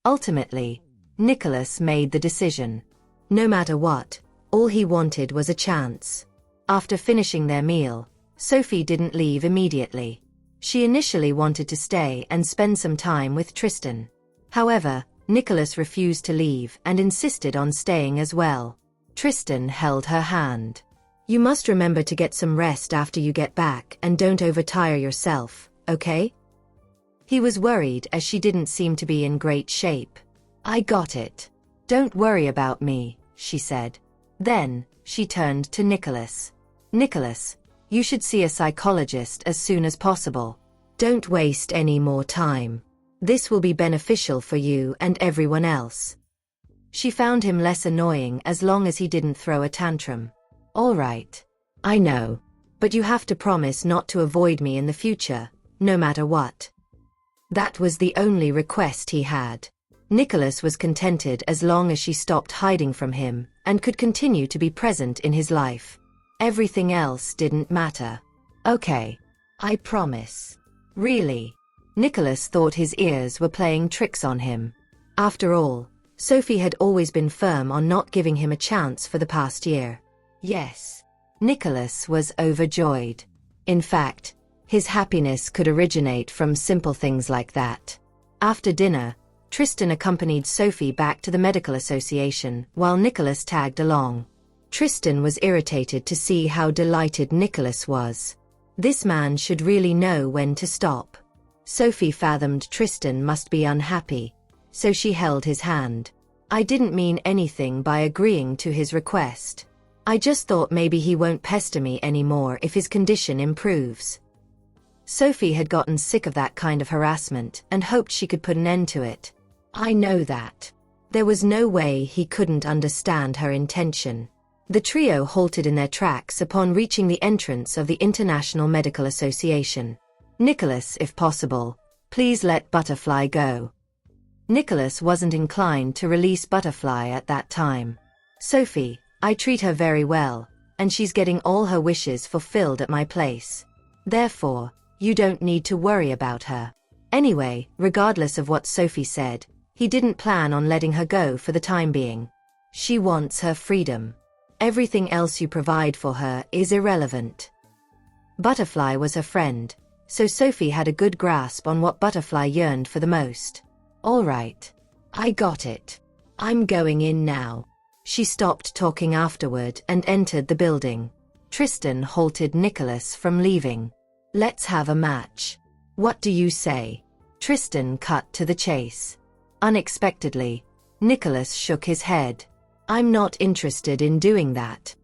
Ultimately, Nicholas made the decision. No matter what, all he wanted was a chance. After finishing their meal, Sophie didn't leave immediately. She initially wanted to stay and spend some time with Tristan. However, Nicholas refused to leave and insisted on staying as well. Tristan held her hand. "You must remember to get some rest after you get back and don't overtire yourself, okay?" He was worried as she didn't seem to be in great shape. "I got it. Don't worry about me," she said. Then, she turned to Nicholas. "Nicholas, you should see a psychologist as soon as possible. Don't waste any more time. This will be beneficial for you and everyone else." She found him less annoying as long as he didn't throw a tantrum. "All right. I know. But you have to promise not to avoid me in the future, no matter what." That was the only request he had. Nicholas was contented as long as she stopped hiding from him and could continue to be present in his life. Everything else didn't matter. "Okay. I promise." Really? Nicholas thought his ears were playing tricks on him. After all, Sophie had always been firm on not giving him a chance for the past year. Yes. Nicholas was overjoyed. In fact, his happiness could originate from simple things like that. After dinner, Tristan accompanied Sophie back to the medical association while Nicholas tagged along. Tristan was irritated to see how delighted Nicholas was. This man should really know when to stop. Sophie fathomed Tristan must be unhappy, so she held his hand. "I didn't mean anything by agreeing to his request. I just thought maybe he won't pester me anymore if his condition improves." Sophie had gotten sick of that kind of harassment and hoped she could put an end to it. "I know that." There was no way he couldn't understand her intention. The trio halted in their tracks upon reaching the entrance of the International Medical Association. "Nicholas, if possible, please let Butterfly go." Nicholas wasn't inclined to release Butterfly at that time. "Sophie, I treat her very well, and she's getting all her wishes fulfilled at my place. Therefore, you don't need to worry about her." Anyway, regardless of what Sophie said, he didn't plan on letting her go for the time being. She wants her freedom. Everything else you provide for her is irrelevant. Butterfly was her friend, so Sophie had a good grasp on what Butterfly yearned for the most. "All right. I got it. I'm going in now." She stopped talking afterward and entered the building. Tristan halted Nicholas from leaving. "Let's have a match. What do you say?" Tristan cut to the chase. Unexpectedly, Nicholas shook his head. "I'm not interested in doing that."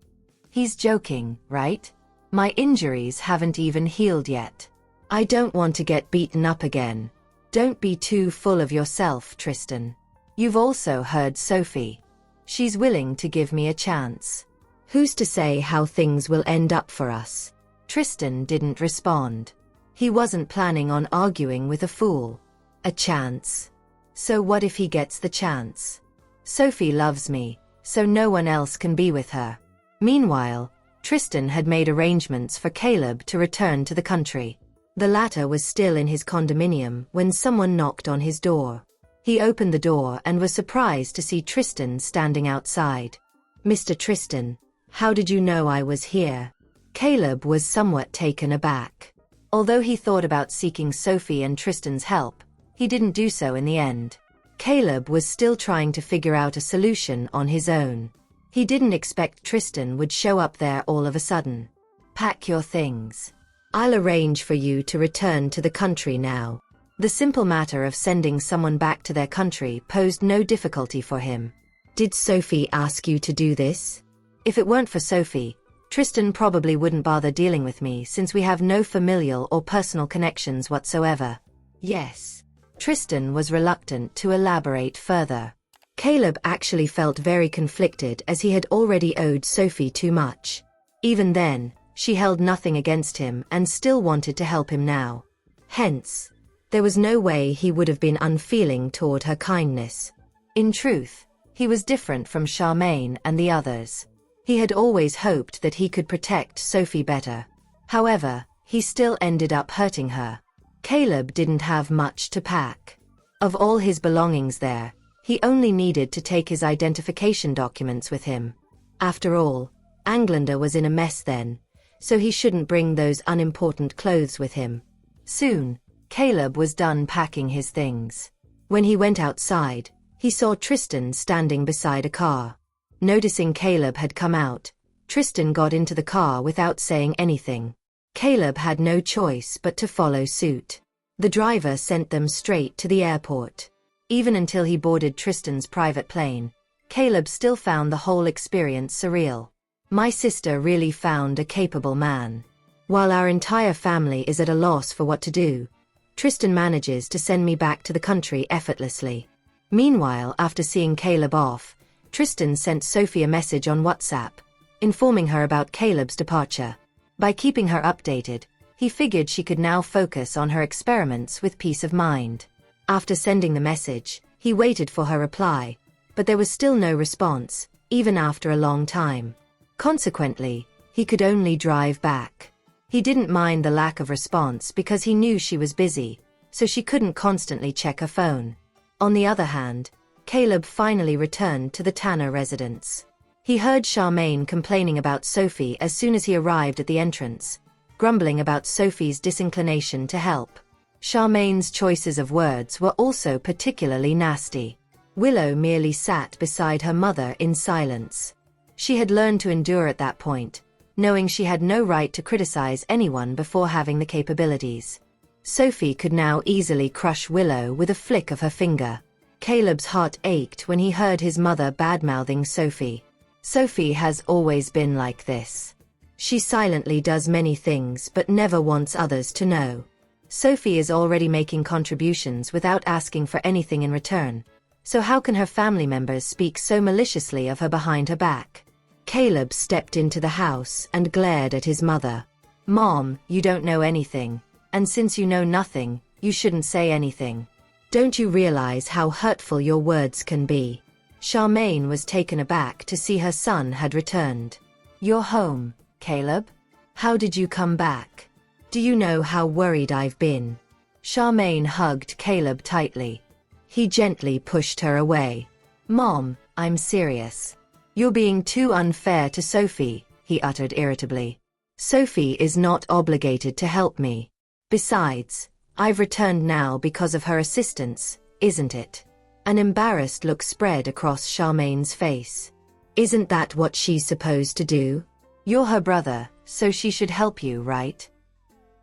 He's joking, right? My injuries haven't even healed yet. I don't want to get beaten up again. Don't be too full of yourself, Tristan. You've also heard Sophie. She's willing to give me a chance. Who's to say how things will end up for us? Tristan didn't respond. He wasn't planning on arguing with a fool. A chance? So what if he gets the chance? Sophie loves me, so no one else can be with her. Meanwhile, Tristan had made arrangements for Caleb to return to the country. The latter was still in his condominium when someone knocked on his door. He opened the door and was surprised to see Tristan standing outside. "Mr. Tristan, how did you know I was here?" Caleb was somewhat taken aback. Although he thought about seeking Sophie and Tristan's help, he didn't do so in the end. Caleb was still trying to figure out a solution on his own. He didn't expect Tristan would show up there all of a sudden. "Pack your things. I'll arrange for you to return to the country now." The simple matter of sending someone back to their country posed no difficulty for him. "Did Sophie ask you to do this?" "If it weren't for Sophie, Tristan probably wouldn't bother dealing with me since we have no familial or personal connections whatsoever." "Yes." Tristan was reluctant to elaborate further. Caleb actually felt very conflicted as he had already owed Sophie too much. Even then, she held nothing against him and still wanted to help him now. Hence, there was no way he would have been unfeeling toward her kindness. In truth, he was different from Charmaine and the others. He had always hoped that he could protect Sophie better. However, he still ended up hurting her. Caleb didn't have much to pack. Of all his belongings there, he only needed to take his identification documents with him. After all, Englander was in a mess then, so he shouldn't bring those unimportant clothes with him. Soon, Caleb was done packing his things. When he went outside, he saw Tristan standing beside a car. Noticing Caleb had come out, Tristan got into the car without saying anything. Caleb had no choice but to follow suit. The driver sent them straight to the airport. Even until he boarded Tristan's private plane, Caleb still found the whole experience surreal. My sister really found a capable man. While our entire family is at a loss for what to do, Tristan manages to send me back to the country effortlessly. Meanwhile, after seeing Caleb off, Tristan sent Sophie a message on WhatsApp, informing her about Caleb's departure. By keeping her updated, he figured she could now focus on her experiments with peace of mind. After sending the message, he waited for her reply, but there was still no response, even after a long time. Consequently, he could only drive back. He didn't mind the lack of response because he knew she was busy, so she couldn't constantly check her phone. On the other hand, Caleb finally returned to the Tanner residence. He heard Charmaine complaining about Sophie as soon as he arrived at the entrance, grumbling about Sophie's disinclination to help. Charmaine's choices of words were also particularly nasty. Willow merely sat beside her mother in silence. She had learned to endure at that point, knowing she had no right to criticize anyone before having the capabilities. Sophie could now easily crush Willow with a flick of her finger. Caleb's heart ached when he heard his mother badmouthing Sophie. Sophie has always been like this. She silently does many things but never wants others to know. Sophie is already making contributions without asking for anything in return, so how can her family members speak so maliciously of her behind her back? Caleb stepped into the house and glared at his mother. "Mom, you don't know anything, and since you know nothing, you shouldn't say anything. Don't you realize how hurtful your words can be?" Charmaine was taken aback to see her son had returned. "You're home, Caleb? How did you come back? Do you know how worried I've been?" Charmaine hugged Caleb tightly. He gently pushed her away. "Mom, I'm serious. You're being too unfair to Sophie," he uttered irritably. "Sophie is not obligated to help me. Besides, I've returned now because of her assistance, isn't it?" An embarrassed look spread across Charmaine's face. "Isn't that what she's supposed to do? You're her brother, so she should help you, right?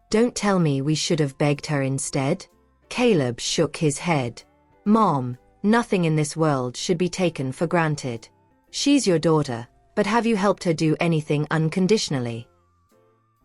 Don't tell me we should have begged her instead." Caleb shook his head. "Mom, nothing in this world should be taken for granted. She's your daughter, but have you helped her do anything unconditionally?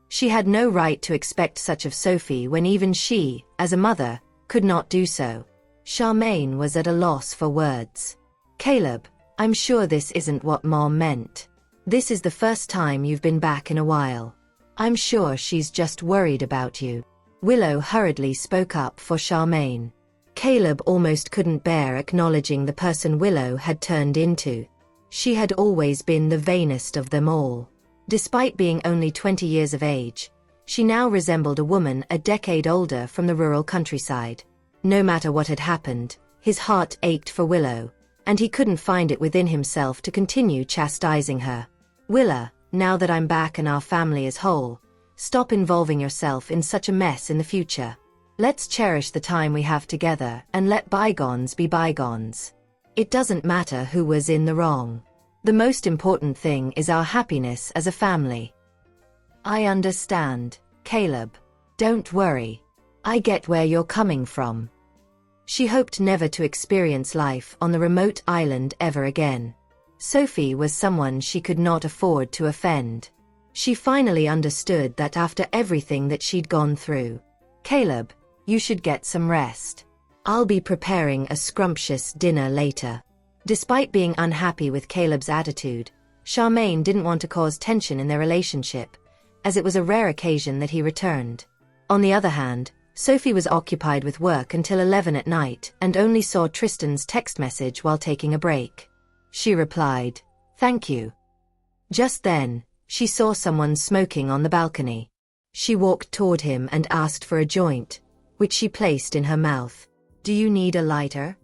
She had no right to expect such of Sophie when even she, as a mother, could not do so." Charmaine was at a loss for words. "Caleb, I'm sure this isn't what Mom meant. This is the first time you've been back in a while. I'm sure she's just worried about you." Willow hurriedly spoke up for Charmaine. Caleb almost couldn't bear acknowledging the person Willow had turned into. She had always been the vainest of them all. Despite being only 20 years of age, she now resembled a woman a decade older from the rural countryside. No matter what had happened, his heart ached for Willow, and he couldn't find it within himself to continue chastising her. "Willow, now that I'm back and our family is whole, stop involving yourself in such a mess in the future. Let's cherish the time we have together and let bygones be bygones. It doesn't matter who was in the wrong. The most important thing is our happiness as a family." "I understand, Caleb. Don't worry. I get where you're coming from." She hoped never to experience life on the remote island ever again. Sophie was someone she could not afford to offend. She finally understood that after everything that she'd gone through. "Caleb, you should get some rest. I'll be preparing a scrumptious dinner later." Despite being unhappy with Caleb's attitude, Charmaine didn't want to cause tension in their relationship, as it was a rare occasion that he returned. On the other hand, Sophie was occupied with work until 11 at night and only saw Tristan's text message while taking a break. She replied, "Thank you." Just then, she saw someone smoking on the balcony. She walked toward him and asked for a joint, which she placed in her mouth. Do you need a lighter?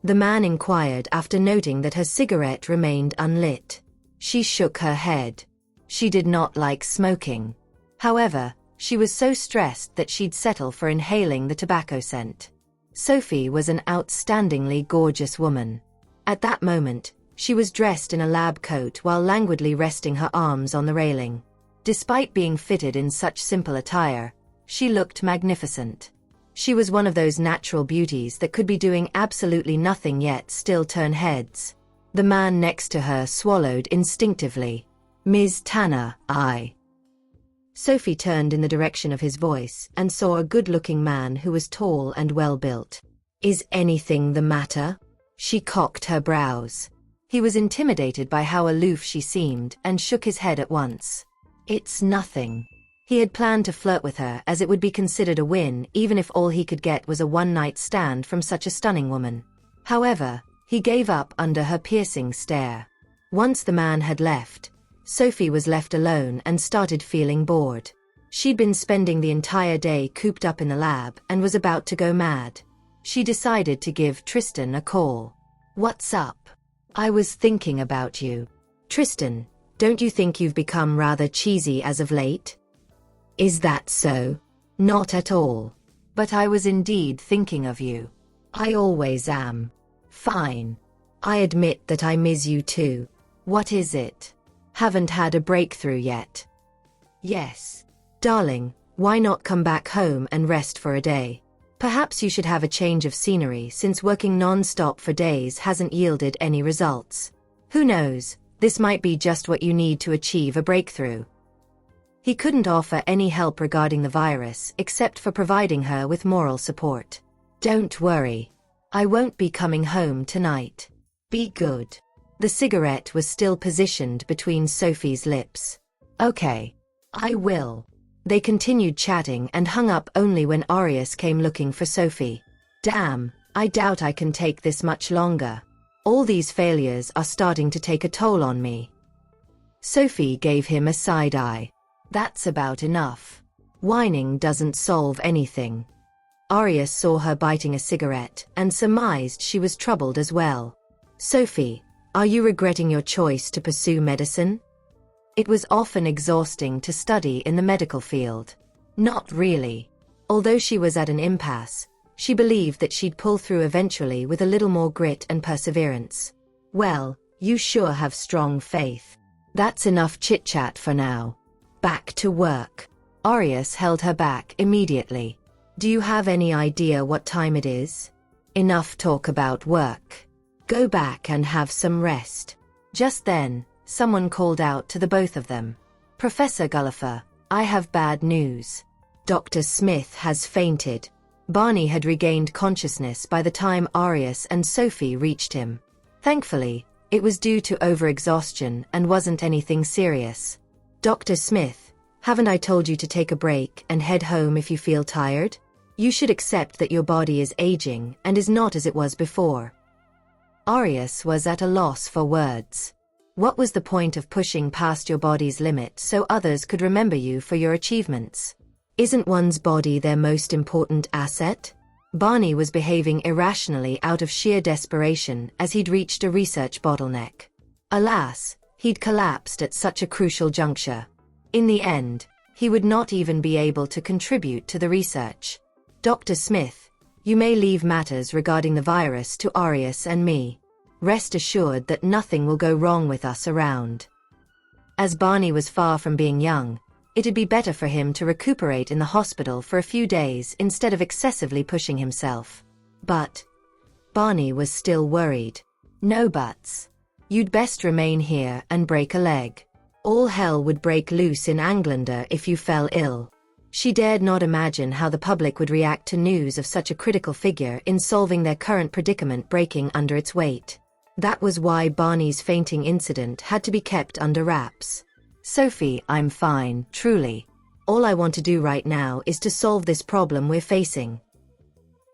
The man inquired after noting that her cigarette remained unlit. She shook her head. She did not like smoking. However, she was so stressed that she'd settle for inhaling the tobacco scent. Sophie was an outstandingly gorgeous woman. At that moment, she was dressed in a lab coat while languidly resting her arms on the railing. Despite being fitted in such simple attire, she looked magnificent. She was one of those natural beauties that could be doing absolutely nothing yet still turn heads. The man next to her swallowed instinctively. Ms. Tanner, I. Sophie turned in the direction of his voice and saw a good-looking man who was tall and well-built. Is anything the matter? She cocked her brows. He was intimidated by how aloof she seemed and shook his head at once. It's nothing. He had planned to flirt with her as it would be considered a win even if all he could get was a one-night stand from such a stunning woman. However, he gave up under her piercing stare. Once the man had left, Sophie was left alone and started feeling bored. She'd been spending the entire day cooped up in the lab and was about to go mad. She decided to give Tristan a call. What's up? I was thinking about you. Tristan, don't you think you've become rather cheesy as of late? Is that so? Not at all. But I was indeed thinking of you. I always am. Fine. I admit that I miss you too. What is it? Haven't had a breakthrough yet. Yes. Darling, why not come back home and rest for a day? Perhaps you should have a change of scenery since working non-stop for days hasn't yielded any results. Who knows, this might be just what you need to achieve a breakthrough. He couldn't offer any help regarding the virus except for providing her with moral support. Don't worry. I won't be coming home tonight. Be good. The cigarette was still positioned between Sophie's lips. Okay. I will. They continued chatting and hung up only when Arius came looking for Sophie. Damn, I doubt I can take this much longer. All these failures are starting to take a toll on me. Sophie gave him a side eye. That's about enough. Whining doesn't solve anything. Arius saw her biting a cigarette and surmised she was troubled as well. Sophie, are you regretting your choice to pursue medicine? It was often exhausting to study in the medical field. Not really. Although she was at an impasse, she believed that she'd pull through eventually with a little more grit and perseverance. Well, you sure have strong faith. That's enough chit-chat for now. Back to work. Arius held her back immediately. Do you have any idea what time it is? Enough talk about work. Go back and have some rest. Just then, someone called out to the both of them. Professor Gulliver, I have bad news. Dr. Smith has fainted. Barney had regained consciousness by the time Arius and Sophie reached him. Thankfully, it was due to overexhaustion and wasn't anything serious. Dr. Smith, haven't I told you to take a break and head home if you feel tired? You should accept that your body is aging and is not as it was before. Arius was at a loss for words. What was the point of pushing past your body's limit so others could remember you for your achievements? Isn't one's body their most important asset? Barney was behaving irrationally out of sheer desperation as he'd reached a research bottleneck. Alas, he'd collapsed at such a crucial juncture. In the end, he would not even be able to contribute to the research. Dr. Smith, you may leave matters regarding the virus to Arius and me. Rest assured that nothing will go wrong with us around. As Barney was far from being young, it'd be better for him to recuperate in the hospital for a few days instead of excessively pushing himself. But Barney was still worried. No buts. You'd best remain here and break a leg. All hell would break loose in Anglander if you fell ill. She dared not imagine how the public would react to news of such a critical figure in solving their current predicament breaking under its weight. That was why Barney's fainting incident had to be kept under wraps. Sophie, I'm fine, truly. All I want to do right now is to solve this problem we're facing.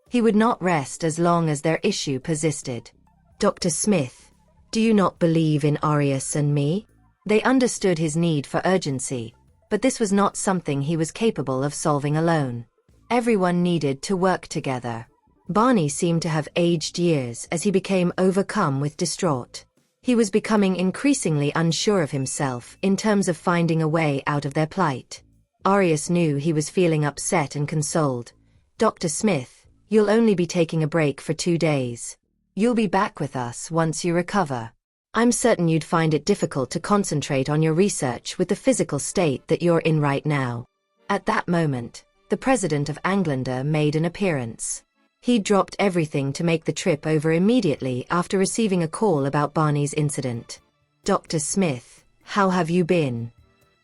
He would not rest as long as their issue persisted. Dr. Smith, do you not believe in Arius and me? They understood his need for urgency, but this was not something he was capable of solving alone. Everyone needed to work together. Barney seemed to have aged years as he became overcome with distraught. He was becoming increasingly unsure of himself in terms of finding a way out of their plight. Arius knew he was feeling upset and consoled. "Dr. Smith, you'll only be taking a break for 2 days. You'll be back with us once you recover. I'm certain you'd find it difficult to concentrate on your research with the physical state that you're in right now." At that moment, the president of Englander made an appearance. He dropped everything to make the trip over immediately after receiving a call about Barney's incident. "Dr. Smith, how have you been?"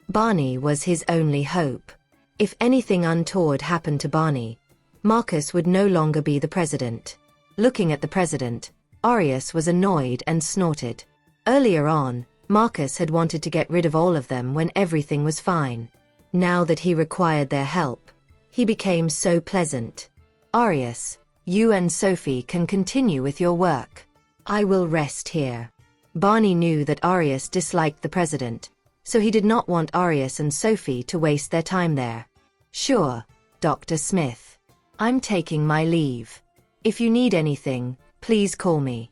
Barney was his only hope. If anything untoward happened to Barney, Marcus would no longer be the president. Looking at the president, Arius was annoyed and snorted. Earlier on, Marcus had wanted to get rid of all of them when everything was fine. Now that he required their help, he became so pleasant. "Arius, you and Sophie can continue with your work. I will rest here." Barney knew that Arius disliked the president, so he did not want Arius and Sophie to waste their time there. "Sure, Dr. Smith. I'm taking my leave. If you need anything, please call me."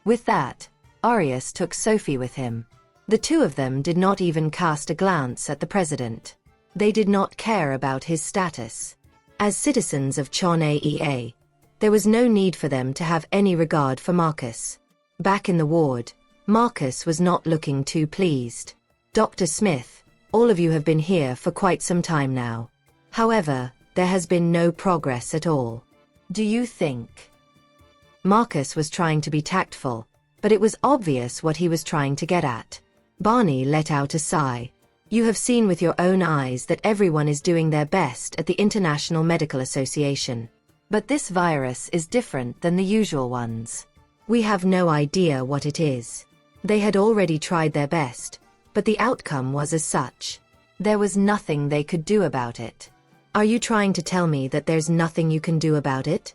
With that, Arius took Sophie with him. The two of them did not even cast a glance at the president. They did not care about his status. As citizens of Chon-Aea, there was no need for them to have any regard for Marcus. Back in the ward, Marcus was not looking too pleased. "Dr. Smith, all of you have been here for quite some time now. However, there has been no progress at all. Do you think?" Marcus was trying to be tactful, but it was obvious what he was trying to get at. Barney let out a sigh. "You have seen with your own eyes that everyone is doing their best at the International Medical Association. But this virus is different than the usual ones. We have no idea what it is. They had already tried their best, but the outcome was as such. There was nothing they could do about it." "Are you trying to tell me that there's nothing you can do about it?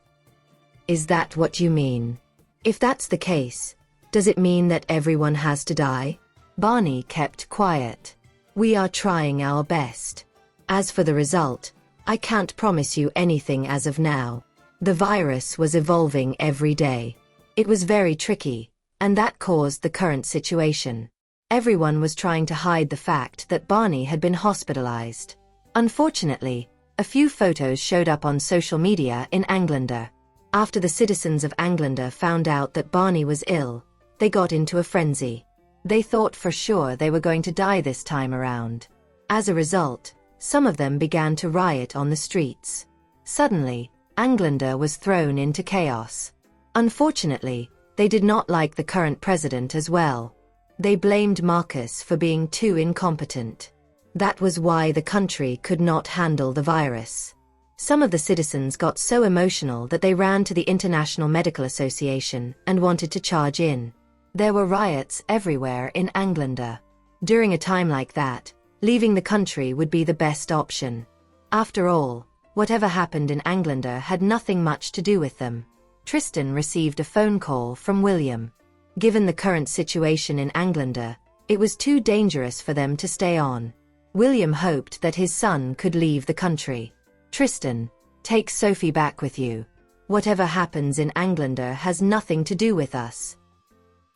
Is that what you mean? If that's the case, does it mean that everyone has to die?" Barney kept quiet. "We are trying our best. As for the result, I can't promise you anything as of now. The virus was evolving every day. It was very tricky, and that caused the current situation." Everyone was trying to hide the fact that Barney had been hospitalized. Unfortunately, a few photos showed up on social media in Englander. After the citizens of Englander found out that Barney was ill, they got into a frenzy. They thought for sure they were going to die this time around. As a result, some of them began to riot on the streets. Suddenly, Englander was thrown into chaos. Unfortunately, they did not like the current president as well. They blamed Marcus for being too incompetent. That was why the country could not handle the virus. Some of the citizens got so emotional that they ran to the International Medical Association and wanted to charge in. There were riots everywhere in Englander. During a time like that, leaving the country would be the best option. After all, whatever happened in Englander had nothing much to do with them. Tristan received a phone call from William. Given the current situation in Englander, it was too dangerous for them to stay on. William hoped that his son could leave the country. "Tristan, take Sophie back with you. Whatever happens in Englander has nothing to do with us."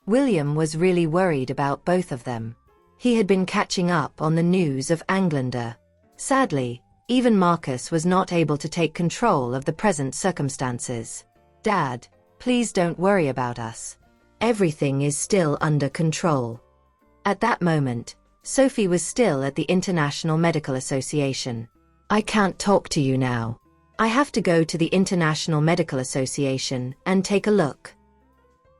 William was really worried about both of them. He had been catching up on the news of Englander. Sadly, even Marcus was not able to take control of the present circumstances. "Dad, please don't worry about us. Everything is still under control." At that moment, Sophie was still at the International Medical Association. "I can't talk to you now. I have to go to the International Medical Association and take a look."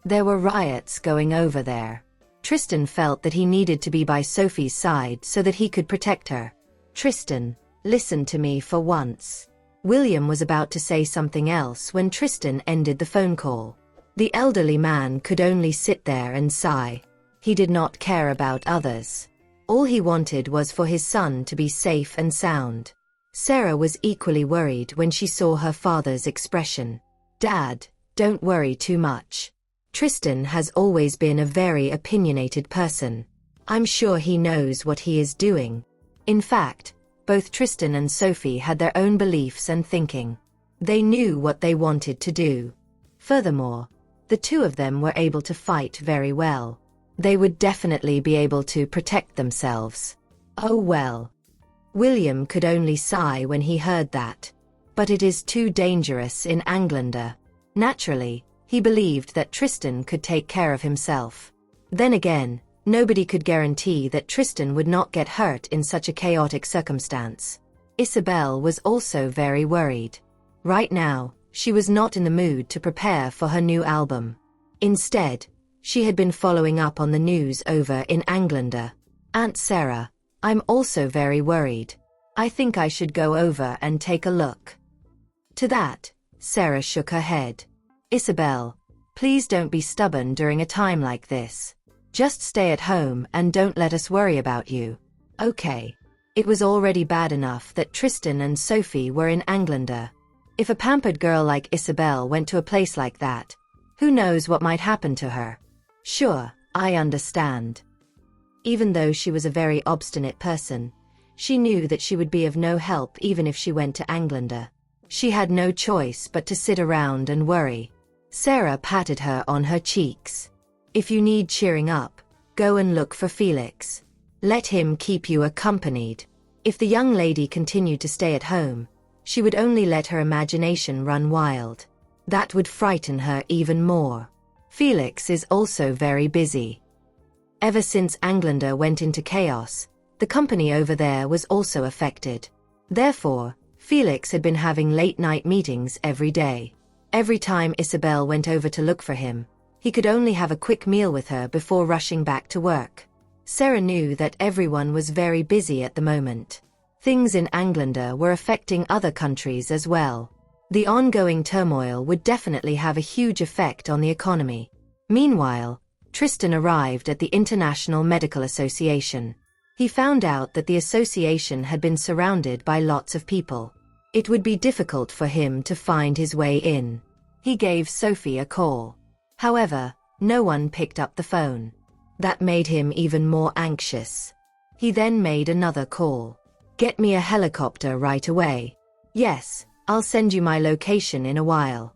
There were riots going over there. Tristan felt that he needed to be by Sophie's side so that he could protect her. "Tristan, listen to me for once." William was about to say something else when Tristan ended the phone call. The elderly man could only sit there and sigh. He did not care about others. All he wanted was for his son to be safe and sound. Sarah was equally worried when she saw her father's expression. "Dad, don't worry too much. Tristan has always been a very opinionated person. I'm sure he knows what he is doing." In fact, both Tristan and Sophie had their own beliefs and thinking. They knew what they wanted to do. Furthermore, the two of them were able to fight very well. They would definitely be able to protect themselves. Oh well. William could only sigh when he heard that. But it is too dangerous in Englander. Naturally, he believed that Tristan could take care of himself. Then again, nobody could guarantee that Tristan would not get hurt in such a chaotic circumstance. Isabel was also very worried. Right now, she was not in the mood to prepare for her new album. Instead, she had been following up on the news over in Englander. Aunt Sarah, I'm also very worried. I think I should go over and take a look. To that, Sarah shook her head. Isabel, please don't be stubborn during a time like this. Just stay at home and don't let us worry about you. Okay. It was already bad enough that Tristan and Sophie were in Englander. If a pampered girl like Isabel went to a place like that, who knows what might happen to her? Sure, I understand. Even though she was a very obstinate person, she knew that she would be of no help even if she went to Englander. She had no choice but to sit around and worry. Sarah patted her on her cheeks. If you need cheering up, go and look for Felix. Let him keep you accompanied. If the young lady continued to stay at home, she would only let her imagination run wild. That would frighten her even more. Felix is also very busy. Ever since Englander went into chaos, the company over there was also affected. Therefore, Felix had been having late-night meetings every day. Every time Isabel went over to look for him, he could only have a quick meal with her before rushing back to work. Sarah knew that everyone was very busy at the moment. Things in Englander were affecting other countries as well. The ongoing turmoil would definitely have a huge effect on the economy. Meanwhile, Tristan arrived at the International Medical Association. He found out that the association had been surrounded by lots of people. It would be difficult for him to find his way in. He gave Sophie a call. However, no one picked up the phone. That made him even more anxious. He then made another call. Get me a helicopter right away. Yes, I'll send you my location in a while.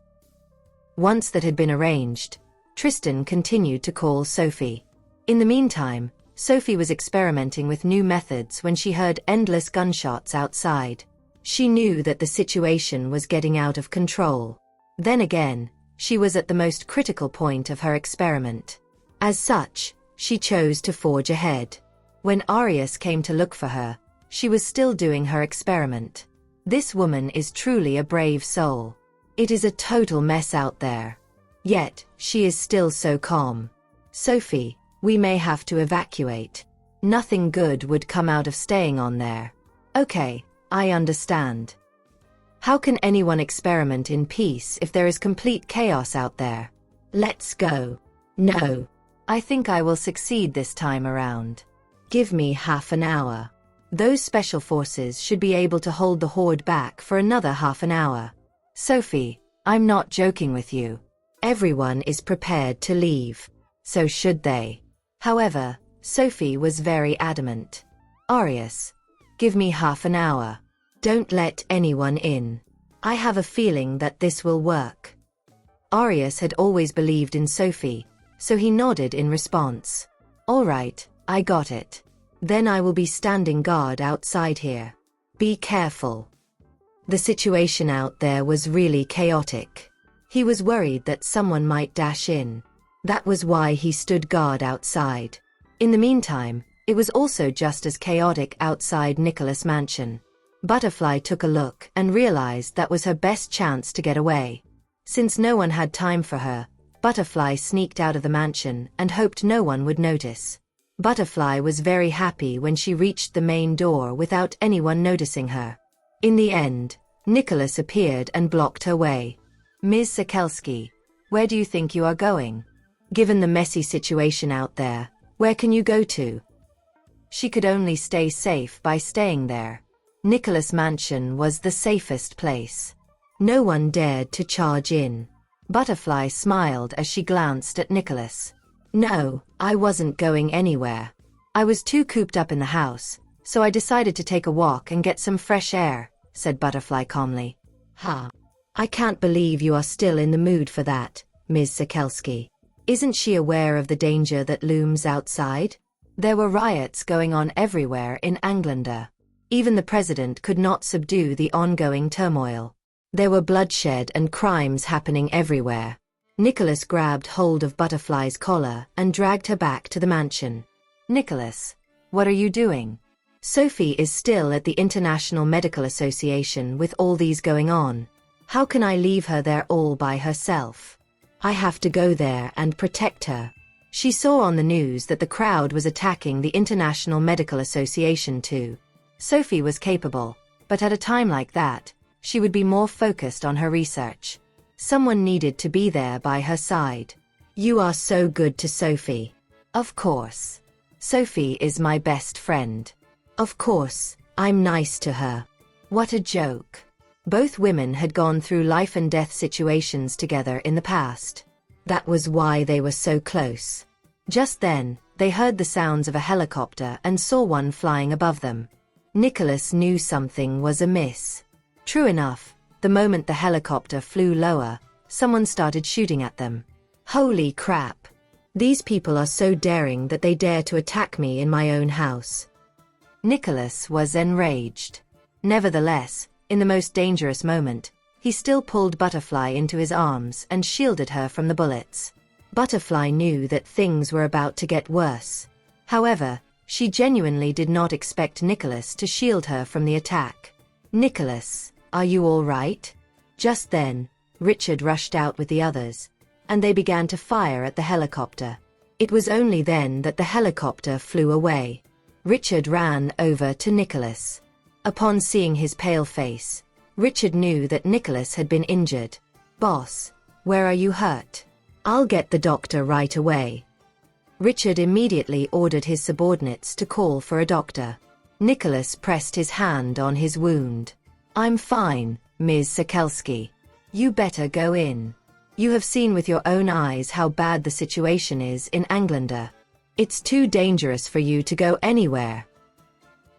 Once that had been arranged, Tristan continued to call Sophie. In the meantime, Sophie was experimenting with new methods when she heard endless gunshots outside. She knew that the situation was getting out of control. Then again, she was at the most critical point of her experiment. As such, she chose to forge ahead. When Arius came to look for her, she was still doing her experiment. This woman is truly a brave soul. It is a total mess out there. Yet, she is still so calm. Sophie, we may have to evacuate. Nothing good would come out of staying on there. Okay, I understand. How can anyone experiment in peace if there is complete chaos out there? Let's go. No. I think I will succeed this time around. Give me half an hour. Those special forces should be able to hold the horde back for another half an hour. Sophie, I'm not joking with you. Everyone is prepared to leave. So should they. However, Sophie was very adamant. Arius, give me half an hour. Don't let anyone in. I have a feeling that this will work. Arius had always believed in Sophie, so he nodded in response. All right, I got it. Then I will be standing guard outside here. Be careful. The situation out there was really chaotic. He was worried that someone might dash in. That was why he stood guard outside. In the meantime, it was also just as chaotic outside Nicholas' mansion. Butterfly took a look and realized that was her best chance to get away. Since no one had time for her, Butterfly sneaked out of the mansion and hoped no one would notice. Butterfly was very happy when she reached the main door without anyone noticing her. In the end, Nicholas appeared and blocked her way. Ms. Sekelsky, where do you think you are going? Given the messy situation out there, where can you go to? She could only stay safe by staying there. Nicholas' mansion was the safest place. No one dared to charge in. Butterfly smiled as she glanced at Nicholas. No, I wasn't going anywhere. I was too cooped up in the house, so I decided to take a walk and get some fresh air, said Butterfly calmly. I can't believe you are still in the mood for that, Ms. Sokolski. Isn't she aware of the danger that looms outside? There were riots going on everywhere in Englander. Even the president could not subdue the ongoing turmoil. There were bloodshed and crimes happening everywhere. Nicholas grabbed hold of Butterfly's collar and dragged her back to the mansion. Nicholas, what are you doing? Sophie is still at the International Medical Association with all these going on. How can I leave her there all by herself? I have to go there and protect her. She saw on the news that the crowd was attacking the International Medical Association too. Sophie was capable, but at a time like that, she would be more focused on her research. Someone needed to be there by her side. You are so good to Sophie. Of course. Sophie is my best friend. Of course, I'm nice to her. What a joke. Both women had gone through life and death situations together in the past. That was why they were so close. Just then, they heard the sounds of a helicopter and saw one flying above them. Nicholas knew something was amiss. True enough, the moment the helicopter flew lower, someone started shooting at them. Holy crap! These people are so daring that they dare to attack me in my own house. Nicholas was enraged. Nevertheless, in the most dangerous moment, he still pulled Butterfly into his arms and shielded her from the bullets. Butterfly knew that things were about to get worse. However, she genuinely did not expect Nicholas to shield her from the attack. Nicholas, are you all right? Just then, Richard rushed out with the others, and they began to fire at the helicopter. It was only then that the helicopter flew away. Richard ran over to Nicholas. Upon seeing his pale face, Richard knew that Nicholas had been injured. Boss, where are you hurt? I'll get the doctor right away. Richard immediately ordered his subordinates to call for a doctor. Nicholas pressed his hand on his wound. I'm fine, Ms. Sokolski. You better go in. You have seen with your own eyes how bad the situation is in Englander. It's too dangerous for you to go anywhere.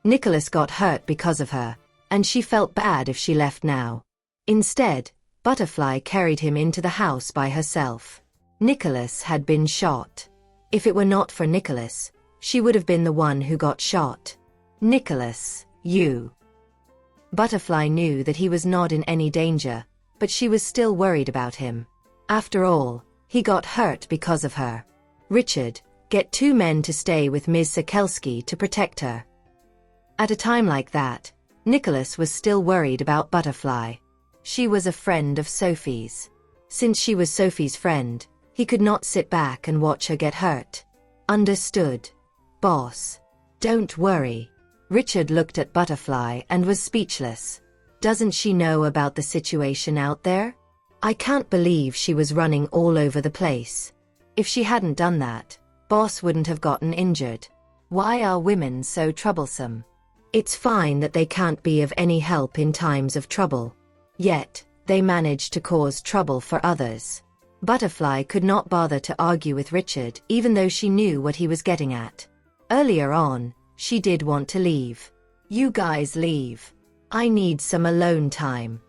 Nicholas got hurt because of her, and she felt bad if she left now. Instead, Butterfly carried him into the house by herself. Nicholas had been shot. If it were not for Nicholas, she would have been the one who got shot. Nicholas, you. Butterfly knew that he was not in any danger, but she was still worried about him. After all, he got hurt because of her. Richard, get 2 men to stay with Ms. Sokolski to protect her. At a time like that, Nicholas was still worried about Butterfly. She was a friend of Sophie's. Since she was Sophie's friend, he could not sit back and watch her get hurt. Understood. Boss. Don't worry. Richard looked at Butterfly and was speechless. Doesn't she know about the situation out there? I can't believe she was running all over the place. If she hadn't done that, Boss wouldn't have gotten injured. Why are women so troublesome? It's fine that they can't be of any help in times of trouble. Yet, they manage to cause trouble for others. Butterfly could not bother to argue with Richard even though she knew what he was getting at. Earlier on, she did want to leave. You guys leave. I need some alone time.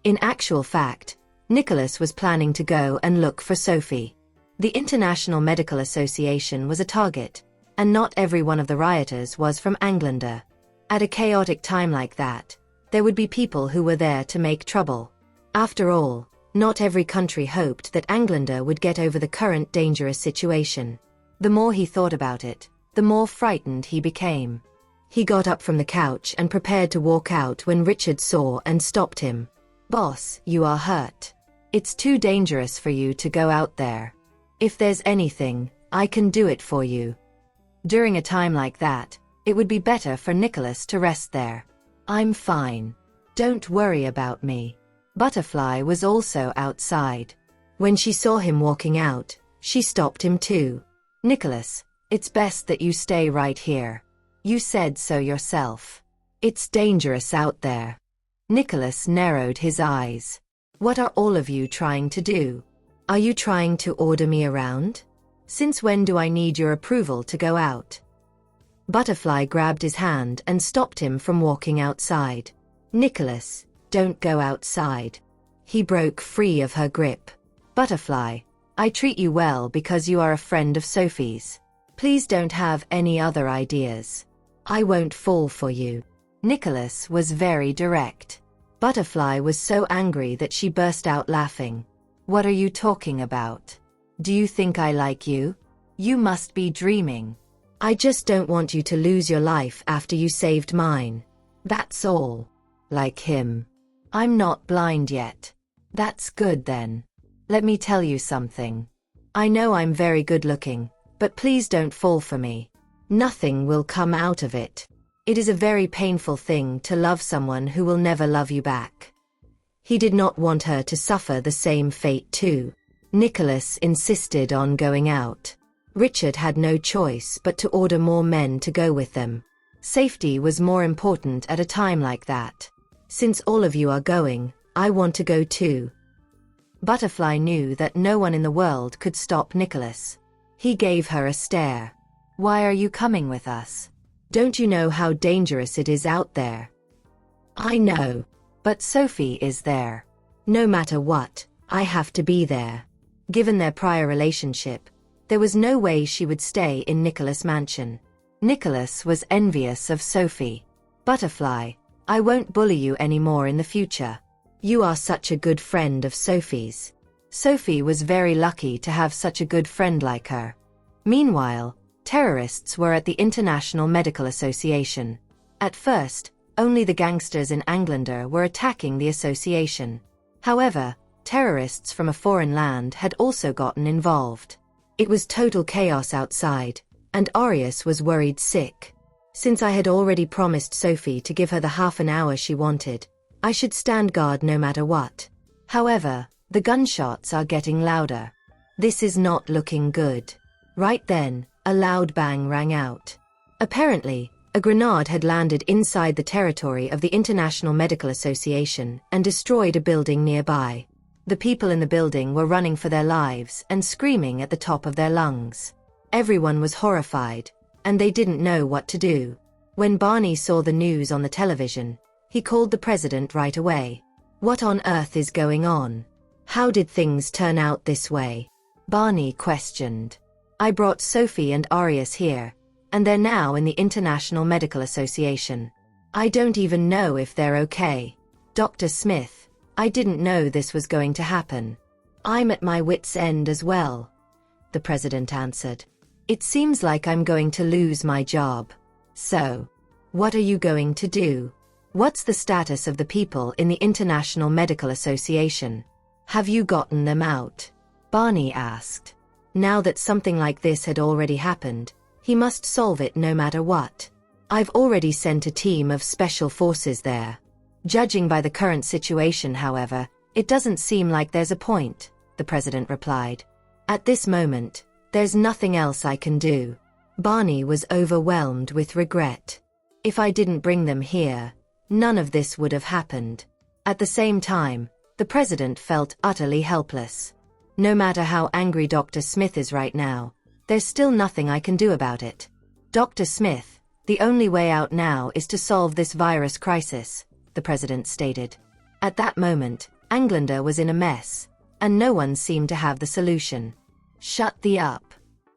In actual fact, Nicholas was planning to go and look for Sophie. The International Medical Association was a target, and not every one of the rioters was from Englander. At a chaotic time like that, there would be people who were there to make trouble. After all, not every country hoped that Englander would get over the current dangerous situation. The more he thought about it, the more frightened he became. He got up from the couch and prepared to walk out when Richard saw and stopped him. Boss, you are hurt. It's too dangerous for you to go out there. If there's anything, I can do it for you. During a time like that, it would be better for Nicholas to rest there. I'm fine. Don't worry about me. Butterfly was also outside. When she saw him walking out, she stopped him too. Nicholas, it's best that you stay right here. You said so yourself. It's dangerous out there. Nicholas narrowed his eyes. What are all of you trying to do? Are you trying to order me around? Since when do I need your approval to go out? Butterfly grabbed his hand and stopped him from walking outside. Nicholas, don't go outside. He broke free of her grip. Butterfly, I treat you well because you are a friend of Sophie's. Please don't have any other ideas. I won't fall for you. Nicholas was very direct. Butterfly was so angry that she burst out laughing. What are you talking about? Do you think I like you? You must be dreaming. I just don't want you to lose your life after you saved mine. That's all. Like him. I'm not blind yet. That's good then. Let me tell you something. I know I'm very good looking, but please don't fall for me. Nothing will come out of it. It is a very painful thing to love someone who will never love you back. He did not want her to suffer the same fate too. Nicholas insisted on going out. Richard had no choice but to order more men to go with them. Safety was more important at a time like that. Since all of you are going, I want to go too. Butterfly knew that no one in the world could stop Nicholas. He gave her a stare. Why are you coming with us? Don't you know how dangerous it is out there? I know. But Sophie is there. No matter what, I have to be there. Given their prior relationship, there was no way she would stay in Nicholas' mansion. Nicholas was envious of Sophie. Butterfly, I won't bully you anymore in the future. You are such a good friend of Sophie's. Sophie was very lucky to have such a good friend like her. Meanwhile, terrorists were at the International Medical Association. At first, only the gangsters in Englander were attacking the association. However, terrorists from a foreign land had also gotten involved. It was total chaos outside, and Aureus was worried sick. Since I had already promised Sophie to give her the half an hour she wanted, I should stand guard no matter what. However, the gunshots are getting louder. This is not looking good. Right then, a loud bang rang out. Apparently, a grenade had landed inside the territory of the International Medical Association and destroyed a building nearby. The people in the building were running for their lives and screaming at the top of their lungs. Everyone was horrified, and they didn't know what to do. When Barney saw the news on the television, he called the president right away. What on earth is going on? How did things turn out this way? Barney questioned. I brought Sophie and Aureus here, and they're now in the International Medical Association. I don't even know if they're okay. Dr. Smith, I didn't know this was going to happen. I'm at my wit's end as well, the president answered. It seems like I'm going to lose my job. So, what are you going to do? What's the status of the people in the International Medical Association? Have you gotten them out? Barney asked. Now that something like this had already happened, he must solve it no matter what. I've already sent a team of special forces there. Judging by the current situation, however, it doesn't seem like there's a point, the president replied. At this moment, there's nothing else I can do. Barney was overwhelmed with regret. If I didn't bring them here, none of this would have happened. At the same time, the president felt utterly helpless. No matter how angry Dr. Smith is right now, there's still nothing I can do about it. Dr. Smith, the only way out now is to solve this virus crisis, the president stated. At that moment, Englander was in a mess, and no one seemed to have the solution. Shut the up.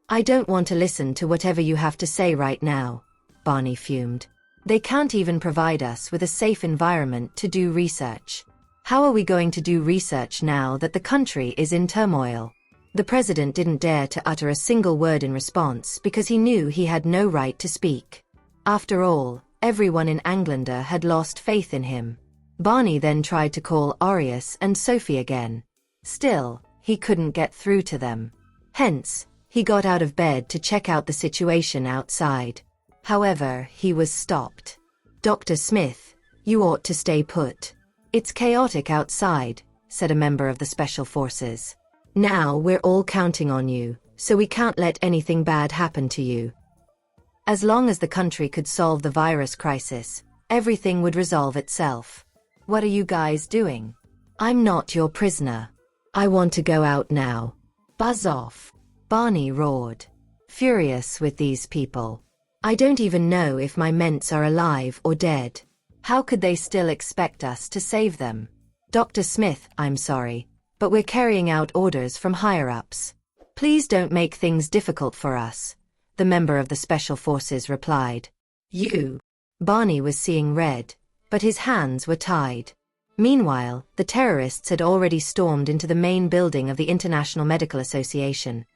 I don't want to listen to whatever you have to say right now, Barney fumed. They can't even provide us with a safe environment to do research. How are we going to do research now that the country is in turmoil? The president didn't dare to utter a single word in response because he knew he had no right to speak. After all, everyone in Englander had lost faith in him. Barney then tried to call Aureus and Sophie again. Still, he couldn't get through to them. Hence, he got out of bed to check out the situation outside. However, he was stopped. Dr. Smith, you ought to stay put. It's chaotic outside, said a member of the Special Forces. Now we're all counting on you, so we can't let anything bad happen to you. As long as the country could solve the virus crisis, everything would resolve itself. What are you guys doing? I'm not your prisoner. I want to go out now. Buzz off. Barney roared. Furious with these people. I don't even know if my ments are alive or dead. How could they still expect us to save them? Dr. Smith, I'm sorry, but we're carrying out orders from higher-ups. Please don't make things difficult for us, the member of the Special Forces replied. You. Barney was seeing red, but his hands were tied. Meanwhile, the terrorists had already stormed into the main building of the International Medical Association,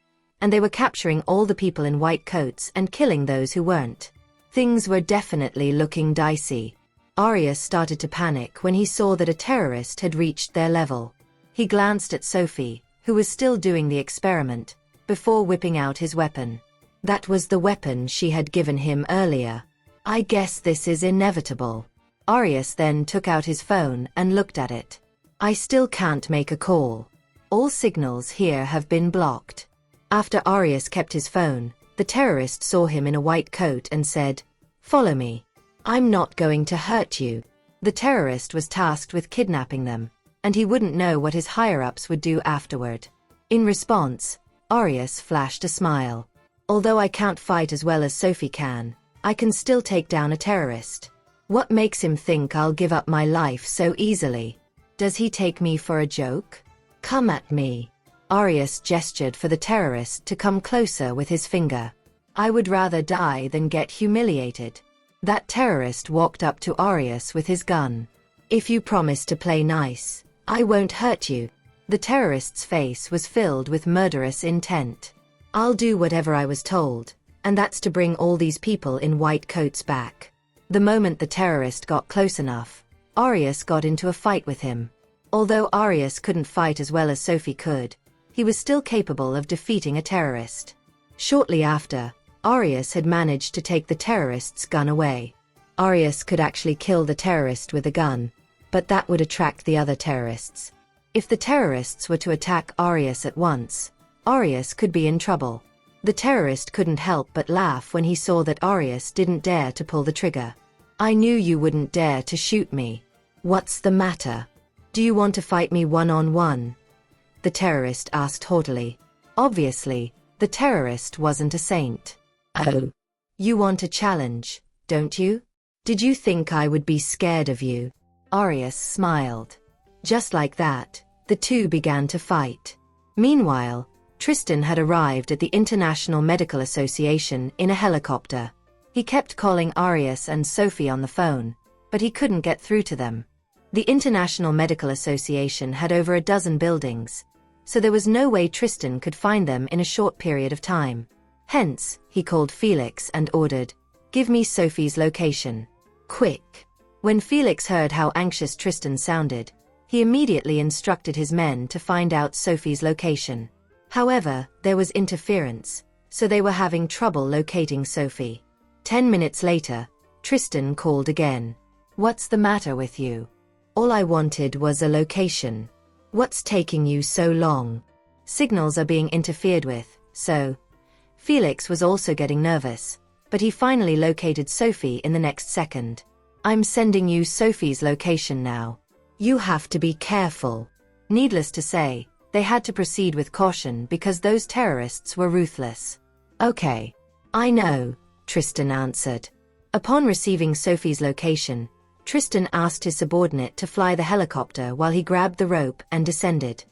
and they were capturing all the people in white coats and killing those who weren't. Things were definitely looking dicey. Arius started to panic when he saw that a terrorist had reached their level. He glanced at Sophie, who was still doing the experiment, before whipping out his weapon. That was the weapon she had given him earlier. I guess this is inevitable. Arius then took out his phone and looked at it. I still can't make a call. All signals here have been blocked. After Arius kept his phone, the terrorist saw him in a white coat and said, "Follow me. I'm not going to hurt you." The terrorist was tasked with kidnapping them, and he wouldn't know what his higher-ups would do afterward. In response, Arius flashed a smile. Although I can't fight as well as Sophie can, I can still take down a terrorist. What makes him think I'll give up my life so easily? Does he take me for a joke? Come at me. Arius gestured for the terrorist to come closer with his finger. I would rather die than get humiliated. That terrorist walked up to Arius with his gun. If you promise to play nice, I won't hurt you. The terrorist's face was filled with murderous intent. I'll do whatever I was told, and that's to bring all these people in white coats back. The moment the terrorist got close enough, Arius got into a fight with him. Although Arius couldn't fight as well as Sophie could, he was still capable of defeating a terrorist. Shortly after, Arius had managed to take the terrorist's gun away. Arius could actually kill the terrorist with a gun, but that would attract the other terrorists. If the terrorists were to attack Arius at once, Arius could be in trouble. The terrorist couldn't help but laugh when he saw that Arius didn't dare to pull the trigger. I knew you wouldn't dare to shoot me. What's the matter? Do you want to fight me one-on-one? The terrorist asked haughtily. Obviously, the terrorist wasn't a saint. Oh. You want a challenge, don't you? Did you think I would be scared of you? Arius smiled. Just like that, the two began to fight. Meanwhile, Tristan had arrived at the International Medical Association in a helicopter. He kept calling Arius and Sophie on the phone, but he couldn't get through to them. The International Medical Association had over a dozen buildings, so there was no way Tristan could find them in a short period of time. Hence, he called Felix and ordered, "Give me Sophie's location. Quick." When Felix heard how anxious Tristan sounded, he immediately instructed his men to find out Sophie's location. However, there was interference, so they were having trouble locating Sophie. 10 minutes later, Tristan called again. "What's the matter with you? All I wanted was a location. What's taking you so long? Signals are being interfered with, so..." Felix was also getting nervous, but he finally located Sophie in the next second. "I'm sending you Sophie's location now. You have to be careful." Needless to say, they had to proceed with caution because those terrorists were ruthless. "Okay. I know," Tristan answered. Upon receiving Sophie's location, Tristan asked his subordinate to fly the helicopter while he grabbed the rope and descended.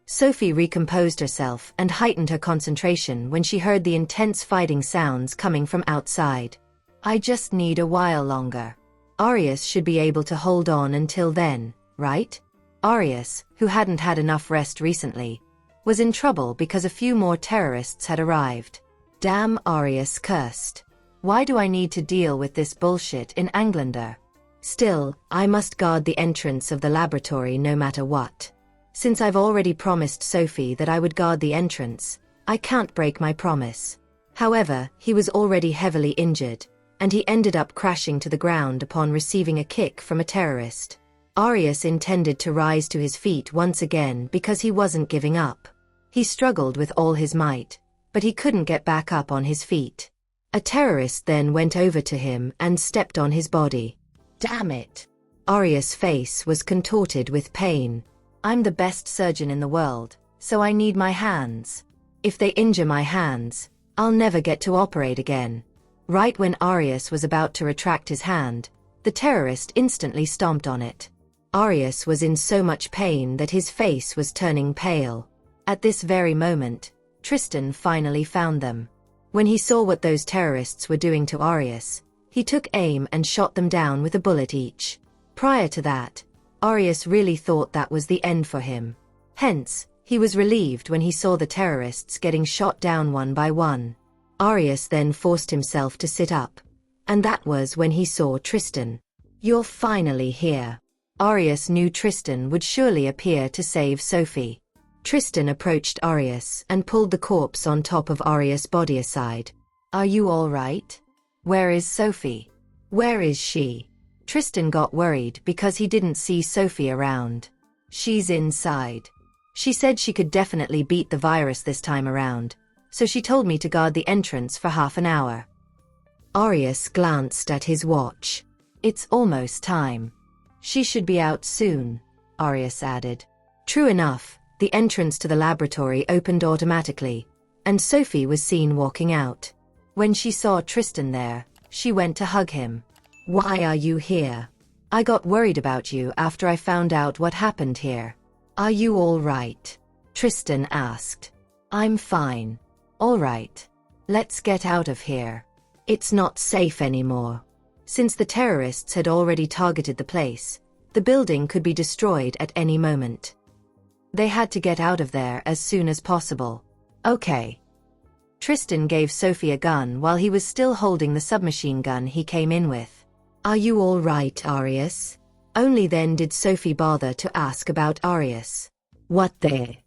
Sophie recomposed herself and heightened her concentration when she heard the intense fighting sounds coming from outside. "I just need a while longer. Arius should be able to hold on until then, right?" Arius, who hadn't had enough rest recently, was in trouble because a few more terrorists had arrived. Damn, Arius cursed. Why do I need to deal with this bullshit in Englander? Still, I must guard the entrance of the laboratory no matter what. Since I've already promised Sophie that I would guard the entrance, I can't break my promise. However, he was already heavily injured, and he ended up crashing to the ground upon receiving a kick from a terrorist. Arius intended to rise to his feet once again because he wasn't giving up. He struggled with all his might, but he couldn't get back up on his feet. A terrorist then went over to him and stepped on his body. Damn it! Arius' face was contorted with pain. "I'm the best surgeon in the world, so I need my hands. If they injure my hands, I'll never get to operate again." Right when Arius was about to retract his hand, the terrorist instantly stomped on it. Arius was in so much pain that his face was turning pale. At this very moment, Tristan finally found them. When he saw what those terrorists were doing to Arius, he took aim and shot them down with a bullet each. Prior to that, Arius really thought that was the end for him. Hence, he was relieved when he saw the terrorists getting shot down one by one. Arius then forced himself to sit up. And that was when he saw Tristan. "You're finally here." Arius knew Tristan would surely appear to save Sophie. Tristan approached Arius and pulled the corpse on top of Arius' body aside. "Are you all right? Where is Sophie? Where is she?" Tristan got worried because he didn't see Sophie around. "She's inside. She said she could definitely beat the virus this time around, so she told me to guard the entrance for half an hour." Arius glanced at his watch. "It's almost time. She should be out soon," Arius added. True enough, the entrance to the laboratory opened automatically, and Sophie was seen walking out. When she saw Tristan there, she went to hug him. "Why are you here? I got worried about you after I found out what happened here." "Are you all right?" Tristan asked. "I'm fine. All right. Let's get out of here. It's not safe anymore." Since the terrorists had already targeted the place, the building could be destroyed at any moment. They had to get out of there as soon as possible. "Okay." Tristan gave Sophie a gun while he was still holding the submachine gun he came in with. "Are you all right, Arius?" Only then did Sophie bother to ask about Arius. "What the?"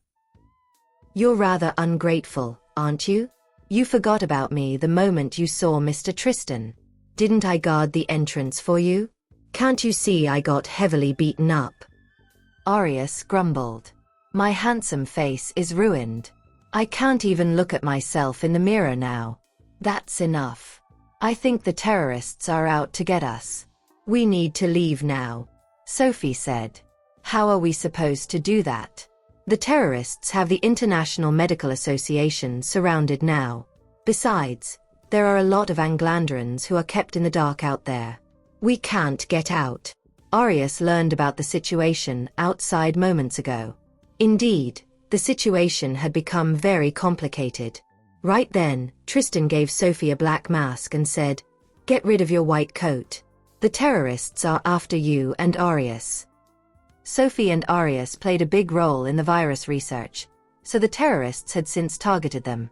"You're rather ungrateful, aren't you? You forgot about me the moment you saw Mr. Tristan. Didn't I guard the entrance for you? Can't you see I got heavily beaten up?" Arius grumbled. "My handsome face is ruined. I can't even look at myself in the mirror now. That's enough. I think the terrorists are out to get us. We need to leave now," Sophie said. "How are we supposed to do that? The terrorists have the International Medical Association surrounded now. Besides, there are a lot of Anglanderans who are kept in the dark out there. We can't get out." Arius learned about the situation outside moments ago. Indeed, the situation had become very complicated. Right then, Tristan gave Sophie a black mask and said, "Get rid of your white coat. The terrorists are after you and Arius." Sophie and Arius played a big role in the virus research, so the terrorists had since targeted them.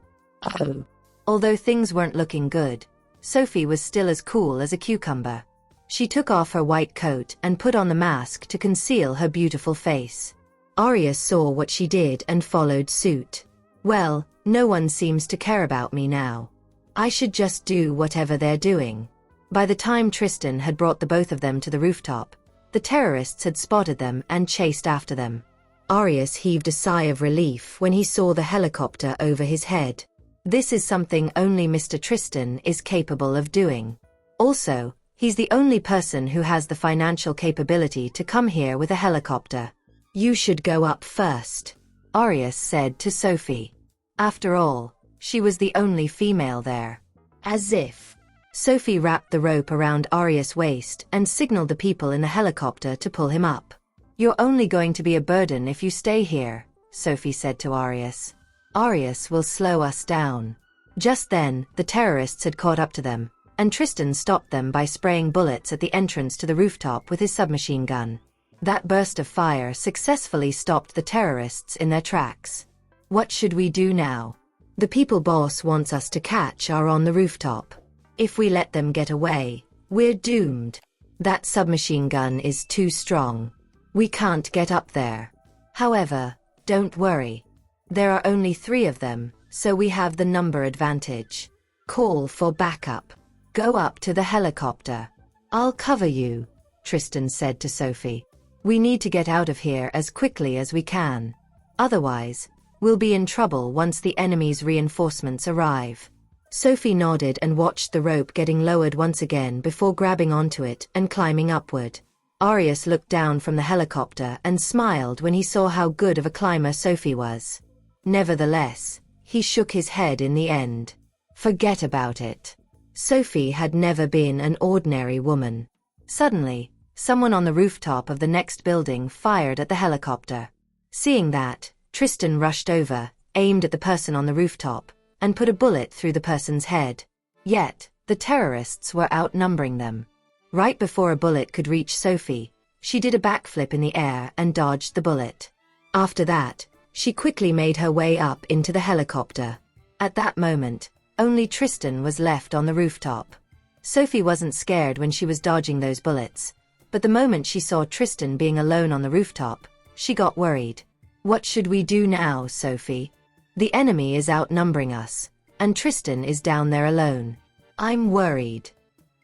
Oh. Although things weren't looking good, Sophie was still as cool as a cucumber. She took off her white coat and put on the mask to conceal her beautiful face. Arius saw what she did and followed suit. "Well, no one seems to care about me now. I should just do whatever they're doing." By the time Tristan had brought the both of them to the rooftop, the terrorists had spotted them and chased after them. Arius heaved a sigh of relief when he saw the helicopter over his head. This is something only Mr. Tristan is capable of doing. Also, he's the only person who has the financial capability to come here with a helicopter. "You should go up first," Arius said to Sophie. After all, she was the only female there. As if. Sophie wrapped the rope around Arius' waist and signaled the people in the helicopter to pull him up. "You're only going to be a burden if you stay here," Sophie said to Arius. "Arius will slow us down." Just then, the terrorists had caught up to them, and Tristan stopped them by spraying bullets at the entrance to the rooftop with his submachine gun. That burst of fire successfully stopped the terrorists in their tracks. "What should we do now? The people boss wants us to catch are on the rooftop. If we let them get away, we're doomed. That submachine gun is too strong. We can't get up there. However, don't worry. There are only 3 of them, so we have the number advantage. Call for backup. Go up to the helicopter. I'll cover you," Tristan said to Sophie. "We need to get out of here as quickly as we can. Otherwise, we'll be in trouble once the enemy's reinforcements arrive." Sophie nodded and watched the rope getting lowered once again before grabbing onto it and climbing upward. Arius looked down from the helicopter and smiled when he saw how good of a climber Sophie was. Nevertheless, he shook his head in the end. Forget about it. Sophie had never been an ordinary woman. Suddenly, Someone on the rooftop of the next building fired at the helicopter. Seeing that, Tristan rushed over, aimed at the person on the rooftop, and put a bullet through the person's head. Yet, the terrorists were outnumbering them. Right before a bullet could reach Sophie, she did a backflip in the air and dodged the bullet. After that, she quickly made her way up into the helicopter. At that moment, only Tristan was left on the rooftop. Sophie wasn't scared when she was dodging those bullets, but the moment she saw Tristan being alone on the rooftop, she got worried. What should we do now, Sophie? The enemy is outnumbering us, and Tristan is down there alone. I'm worried.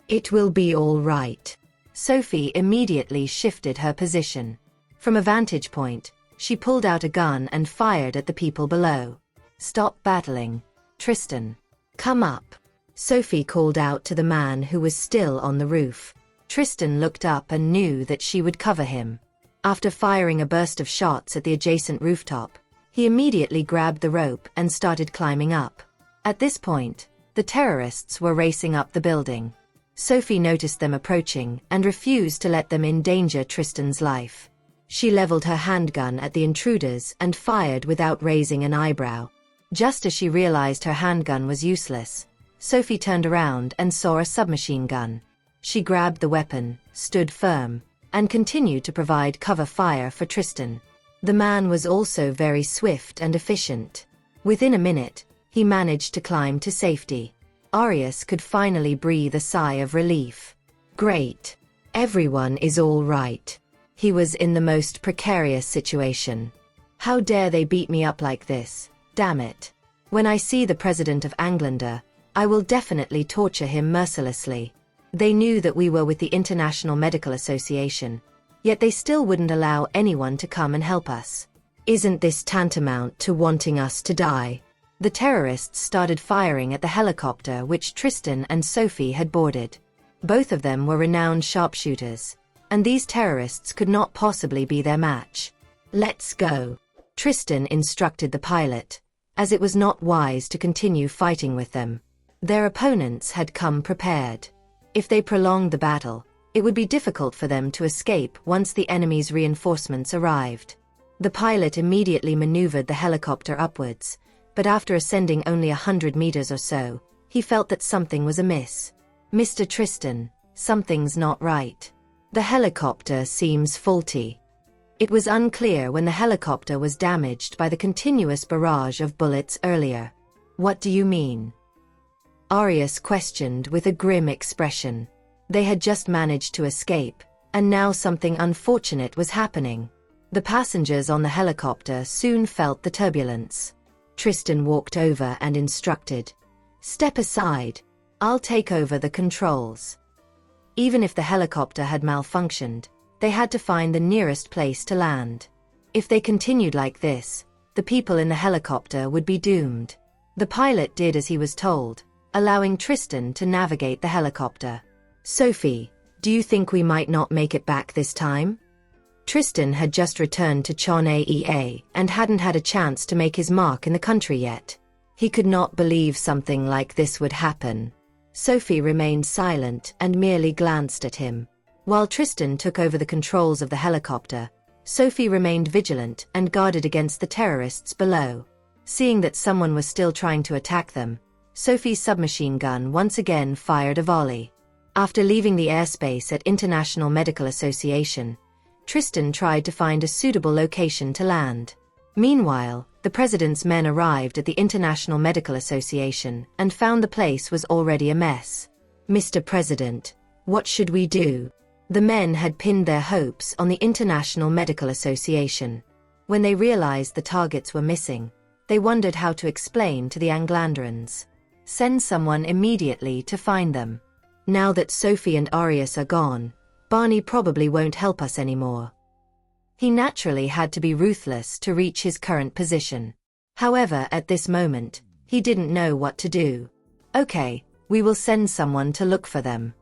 It will be all right. Sophie immediately shifted her position. From a vantage point, she pulled out a gun and fired at the people below. Stop battling. Tristan, come up. Sophie called out to the man who was still on the roof. Tristan looked up and knew that she would cover him. After firing a burst of shots at the adjacent rooftop, he immediately grabbed the rope and started climbing up. At this point, the terrorists were racing up the building. Sophie noticed them approaching and refused to let them endanger Tristan's life. She leveled her handgun at the intruders and fired without raising an eyebrow. Just as she realized her handgun was useless, Sophie turned around and saw a submachine gun. She grabbed the weapon, stood firm, and continued to provide cover fire for Tristan. The man was also very swift and efficient. Within a minute, he managed to climb to safety. Arius could finally breathe a sigh of relief. Great. Everyone is all right. He was in the most precarious situation. How dare they beat me up like this? Damn it. When I see the president of Englander, I will definitely torture him mercilessly. They knew that we were with the International Medical Association, yet they still wouldn't allow anyone to come and help us. Isn't this tantamount to wanting us to die? The terrorists started firing at the helicopter which Tristan and Sophie had boarded. Both of them were renowned sharpshooters, and these terrorists could not possibly be their match. Let's go. Tristan instructed the pilot, as it was not wise to continue fighting with them. Their opponents had come prepared. If they prolonged the battle, it would be difficult for them to escape once the enemy's reinforcements arrived. The pilot immediately maneuvered the helicopter upwards, but after ascending only 100 meters or so, he felt that something was amiss. Mr. Tristan, something's not right. The helicopter seems faulty. It was unclear when the helicopter was damaged by the continuous barrage of bullets earlier. What do you mean? Arius questioned with a grim expression. They had just managed to escape, and now something unfortunate was happening. The passengers on the helicopter soon felt the turbulence. Tristan walked over and instructed, "Step aside. I'll take over the controls." Even if the helicopter had malfunctioned, they had to find the nearest place to land. If they continued like this, the people in the helicopter would be doomed. The pilot did as he was told, allowing Tristan to navigate the helicopter. Sophie, do you think we might not make it back this time? Tristan had just returned to Chon-Aea and hadn't had a chance to make his mark in the country yet. He could not believe something like this would happen. Sophie remained silent and merely glanced at him. While Tristan took over the controls of the helicopter, Sophie remained vigilant and guarded against the terrorists below. Seeing that someone was still trying to attack them, Sophie's submachine gun once again fired a volley. After leaving the airspace at International Medical Association, Tristan tried to find a suitable location to land. Meanwhile, the president's men arrived at the International Medical Association and found the place was already a mess. "Mr. President, what should we do?" The men had pinned their hopes on the International Medical Association. When they realized the targets were missing, they wondered how to explain to the Anglanderans. Send someone immediately to find them. Now that Sophie and Arius are gone, Barney probably won't help us anymore. He naturally had to be ruthless to reach his current position. However, at this moment, he didn't know what to do. Okay, we will send someone to look for them.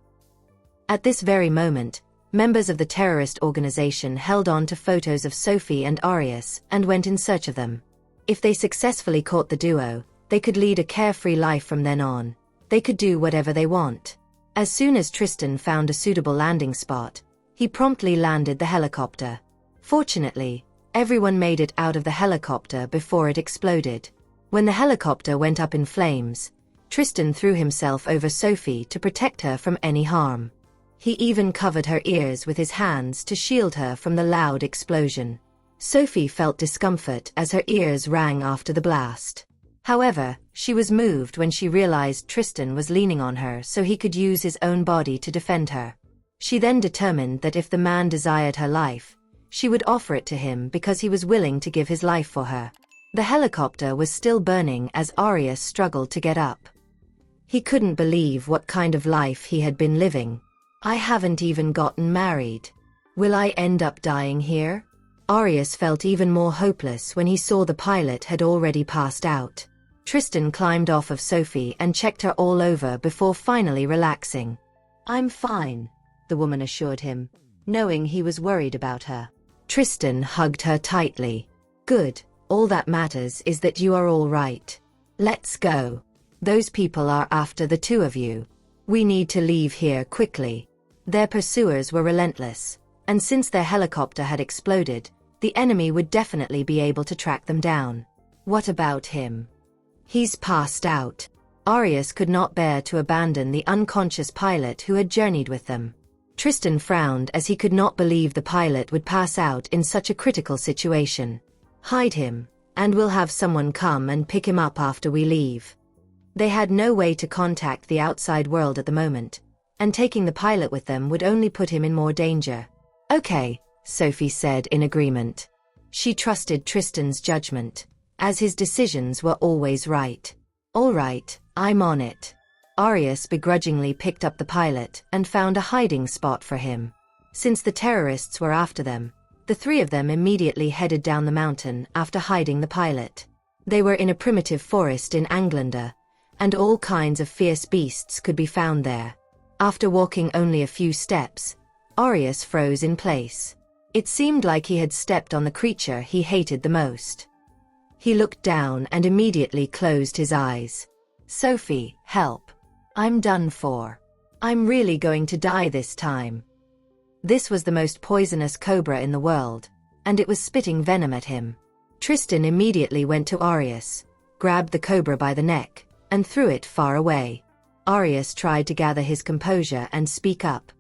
At this very moment, members of the terrorist organization held on to photos of Sophie and Arius and went in search of them. If they successfully caught the duo, they could lead a carefree life from then on. They could do whatever they want. As soon as Tristan found a suitable landing spot, He promptly landed the helicopter. Fortunately, everyone made it out of the helicopter before it exploded. When the helicopter went up in flames, Tristan threw himself over Sophie to protect her from any harm. He even covered her ears with his hands to shield her from the loud explosion. Sophie felt discomfort as her ears rang after the blast. However, she was moved when she realized Tristan was leaning on her so he could use his own body to defend her. She then determined that if the man desired her life, she would offer it to him because he was willing to give his life for her. The helicopter was still burning as Arius struggled to get up. He couldn't believe what kind of life he had been living. I haven't even gotten married. Will I end up dying here? Arius felt even more hopeless when he saw the pilot had already passed out. Tristan climbed off of Sophie and checked her all over before finally relaxing. I'm fine, the woman assured him, knowing he was worried about her. Tristan hugged her tightly. Good, all that matters is that you are all right. Let's go. Those people are after the two of you. We need to leave here quickly. Their pursuers were relentless, and since their helicopter had exploded, the enemy would definitely be able to track them down. What about him? He's passed out. Arius could not bear to abandon the unconscious pilot who had journeyed with them. Tristan frowned as he could not believe the pilot would pass out in such a critical situation. Hide him, and we'll have someone come and pick him up after we leave. They had no way to contact the outside world at the moment, and taking the pilot with them would only put him in more danger. Okay, Sophie said in agreement. She trusted Tristan's judgment, as his decisions were always right. All right, I'm on it. Arius begrudgingly picked up the pilot and found a hiding spot for him. Since the terrorists were after them, the three of them immediately headed down the mountain after hiding the pilot. They were in a primitive forest in Englander, and all kinds of fierce beasts could be found there. After walking only a few steps, Arius froze in place. It seemed like he had stepped on the creature he hated the most. He looked down and immediately closed his eyes. Sophie, help. I'm done for. I'm really going to die this time. This was the most poisonous cobra in the world, and it was spitting venom at him. Tristan immediately went to Arius, grabbed the cobra by the neck, and threw it far away. Arius tried to gather his composure and speak up,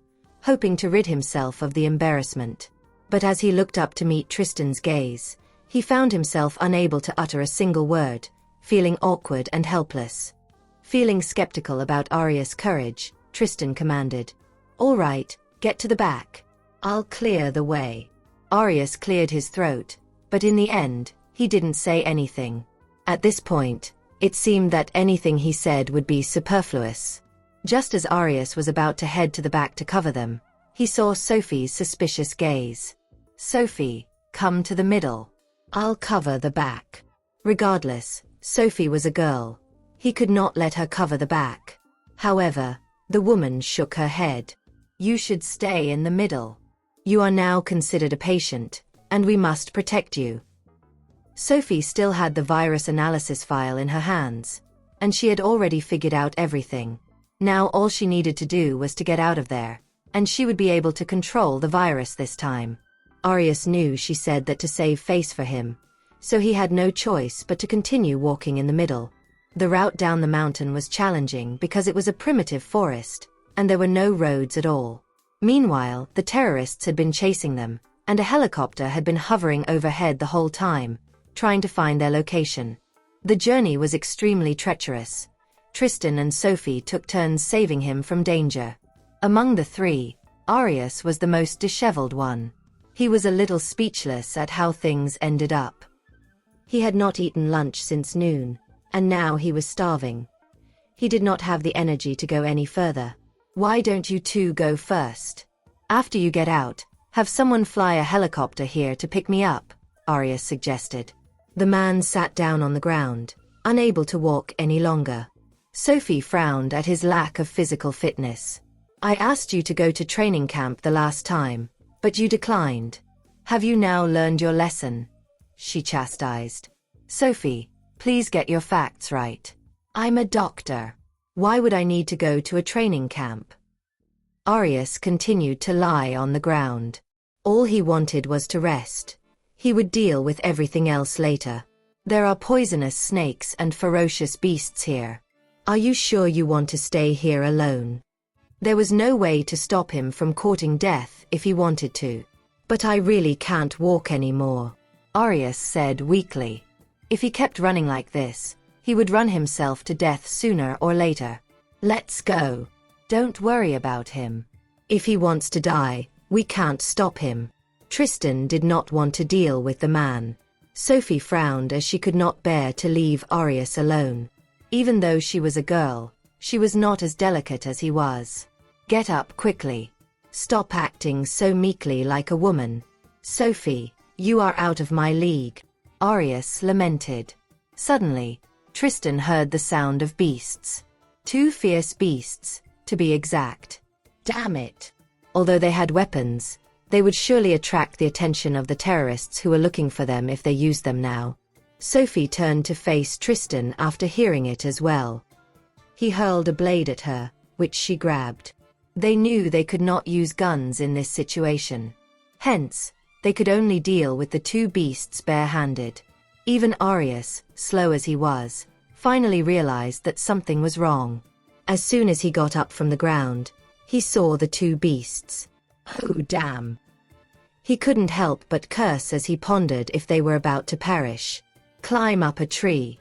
hoping to rid himself of the embarrassment. But as he looked up to meet Tristan's gaze, he found himself unable to utter a single word, feeling awkward and helpless. Feeling skeptical about Arius' courage, Tristan commanded, "All right, get to the back. I'll clear the way." Arius cleared his throat, but in the end, he didn't say anything. At this point, it seemed that anything he said would be superfluous. Just as Arius was about to head to the back to cover them, he saw Sophie's suspicious gaze. "Sophie, come to the middle. I'll cover the back." Regardless, Sophie was a girl. He could not let her cover the back. However, the woman shook her head. "You should stay in the middle. You are now considered a patient, and we must protect you." Sophie still had the virus analysis file in her hands, and she had already figured out everything. Now all she needed to do was to get out of there, and she would be able to control the virus this time. Arius knew she said that to save face for him, so he had no choice but to continue walking in the middle. The route down the mountain was challenging because it was a primitive forest, and there were no roads at all. Meanwhile, the terrorists had been chasing them, and a helicopter had been hovering overhead the whole time, trying to find their location. The journey was extremely treacherous. Tristan and Sophie took turns saving him from danger. Among the three, Arius was the most disheveled one. He was a little speechless at how things ended up. He had not eaten lunch since noon, and now he was starving. He did not have the energy to go any further. "Why don't you two go first? After you get out, have someone fly a helicopter here to pick me up," Arius suggested. The man sat down on the ground, unable to walk any longer. Sophie frowned at his lack of physical fitness. "I asked you to go to training camp the last time, but you declined. Have you now learned your lesson?" she chastised. "Sophie, please get your facts right. I'm a doctor. Why would I need to go to a training camp?" Arius continued to lie on the ground. All he wanted was to rest. He would deal with everything else later. There are poisonous snakes and ferocious beasts here. Are you sure you want to stay here alone? There was no way to stop him from courting death if he wanted to. But I really can't walk anymore, Arius said weakly. If he kept running like this, he would run himself to death sooner or later. Let's go. Don't worry about him. If he wants to die, we can't stop him. Tristan did not want to deal with the man. Sophie frowned as she could not bear to leave Arius alone. Even though she was a girl, she was not as delicate as he was. Get up quickly. Stop acting so meekly like a woman. Sophie, you are out of my league, Arius lamented. Suddenly, Tristan heard the sound of beasts. 2 fierce beasts, to be exact. Damn it. Although they had weapons, they would surely attract the attention of the terrorists who were looking for them if they used them now. Sophie turned to face Tristan after hearing it as well. He hurled a blade at her, which she grabbed. They knew they could not use guns in this situation. Hence, they could only deal with the 2 beasts barehanded. Even Arius, slow as he was, finally realized that something was wrong. As soon as he got up from the ground, he saw the 2 beasts. Oh damn! He couldn't help but curse as he pondered if they were about to perish. Climb up a tree,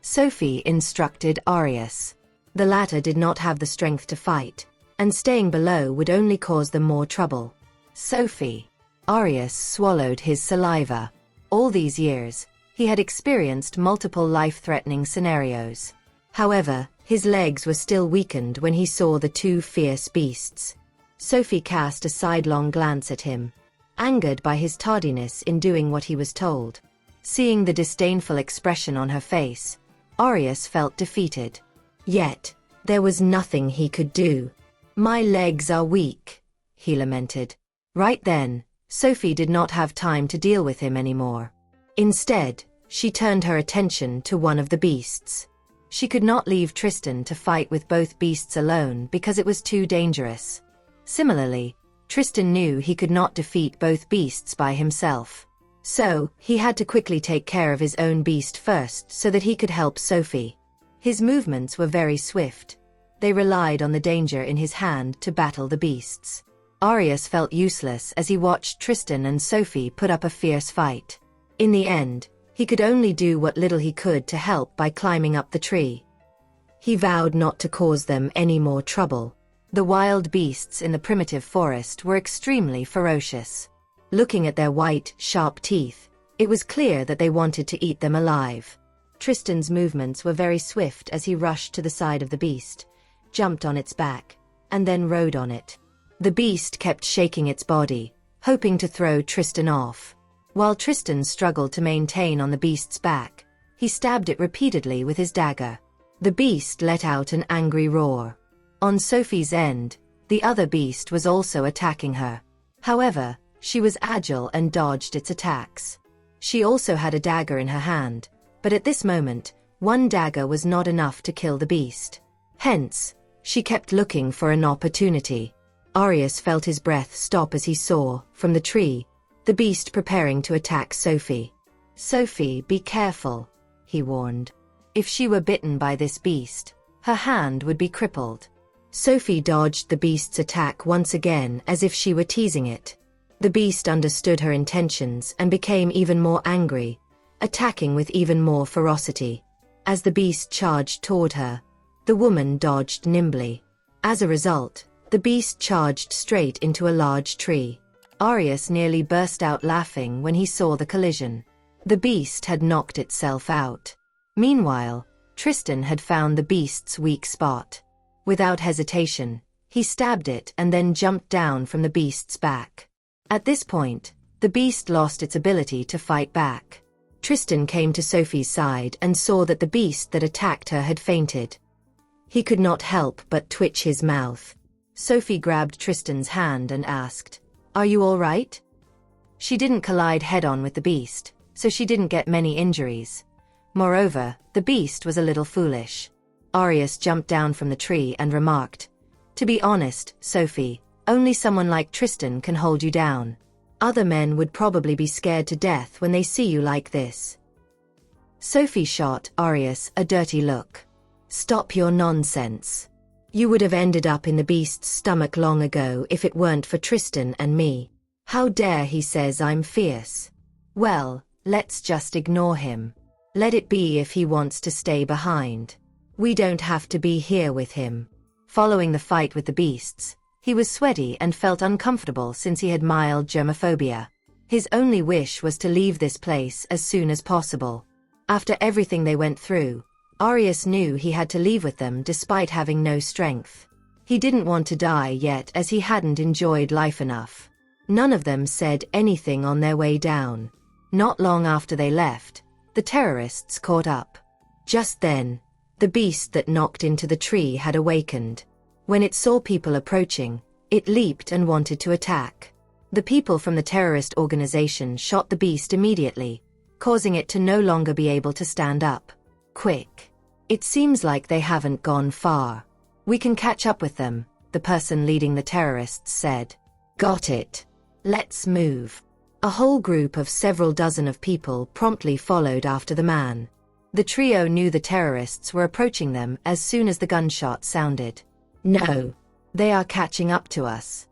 Sophie instructed Arius. The latter did not have the strength to fight, and staying below would only cause them more trouble. Sophie. Arius swallowed his saliva. All these years, he had experienced multiple life-threatening scenarios. However, his legs were still weakened when he saw the 2 fierce beasts. Sophie cast a sidelong glance at him, angered by his tardiness in doing what he was told. Seeing the disdainful expression on her face, Arius felt defeated. Yet, there was nothing he could do. My legs are weak, he lamented. Right then, Sophie did not have time to deal with him anymore. Instead, she turned her attention to one of the beasts. She could not leave Tristan to fight with both beasts alone because it was too dangerous. Similarly, Tristan knew he could not defeat both beasts by himself. So, he had to quickly take care of his own beast first so that he could help Sophie. His movements were very swift. They relied on the danger in his hand to battle the beasts. Arius felt useless as he watched Tristan and Sophie put up a fierce fight. In the end, he could only do what little he could to help by climbing up the tree. He vowed not to cause them any more trouble. The wild beasts in the primitive forest were extremely ferocious. Looking at their white, sharp teeth, it was clear that they wanted to eat them alive. Tristan's movements were very swift as he rushed to the side of the beast, jumped on its back, and then rode on it. The beast kept shaking its body, hoping to throw Tristan off. While Tristan struggled to maintain on the beast's back, he stabbed it repeatedly with his dagger. The beast let out an angry roar. On Sophie's end, the other beast was also attacking her. However, she was agile and dodged its attacks. She also had a dagger in her hand, but at this moment, one dagger was not enough to kill the beast. Hence, she kept looking for an opportunity. Arius felt his breath stop as he saw, from the tree, the beast preparing to attack Sophie. Sophie, be careful, he warned. If she were bitten by this beast, her hand would be crippled. Sophie dodged the beast's attack once again as if she were teasing it. The beast understood her intentions and became even more angry, attacking with even more ferocity. As the beast charged toward her, the woman dodged nimbly. As a result, the beast charged straight into a large tree. Arius nearly burst out laughing when he saw the collision. The beast had knocked itself out. Meanwhile, Tristan had found the beast's weak spot. Without hesitation, he stabbed it and then jumped down from the beast's back. At this point, the beast lost its ability to fight back. Tristan came to Sophie's side and saw that the beast that attacked her had fainted. He could not help but twitch his mouth. Sophie grabbed Tristan's hand and asked, "Are you all right?" She didn't collide head-on with the beast, so she didn't get many injuries. Moreover, the beast was a little foolish. Arius jumped down from the tree and remarked, To be honest, Sophie, only someone like Tristan can hold you down. Other men would probably be scared to death when they see you like this. Sophie shot Arius a dirty look. Stop your nonsense. You would have ended up in the beast's stomach long ago if it weren't for Tristan and me. How dare he says I'm fierce. Well, let's just ignore him. Let it be if he wants to stay behind. We don't have to be here with him. Following the fight with the beasts, he was sweaty and felt uncomfortable since he had mild germophobia. His only wish was to leave this place as soon as possible. After everything they went through, Arius knew he had to leave with them despite having no strength. He didn't want to die yet as he hadn't enjoyed life enough. None of them said anything on their way down. Not long after they left, the terrorists caught up. Just then, the beast that knocked into the tree had awakened. When it saw people approaching, it leaped and wanted to attack. The people from the terrorist organization shot the beast immediately, causing it to no longer be able to stand up. Quick. It seems like they haven't gone far. We can catch up with them, the person leading the terrorists said. Got it. Let's move. A whole group of several dozen of people promptly followed after the man. The trio knew the terrorists were approaching them as soon as the gunshot sounded. No. They are catching up to us.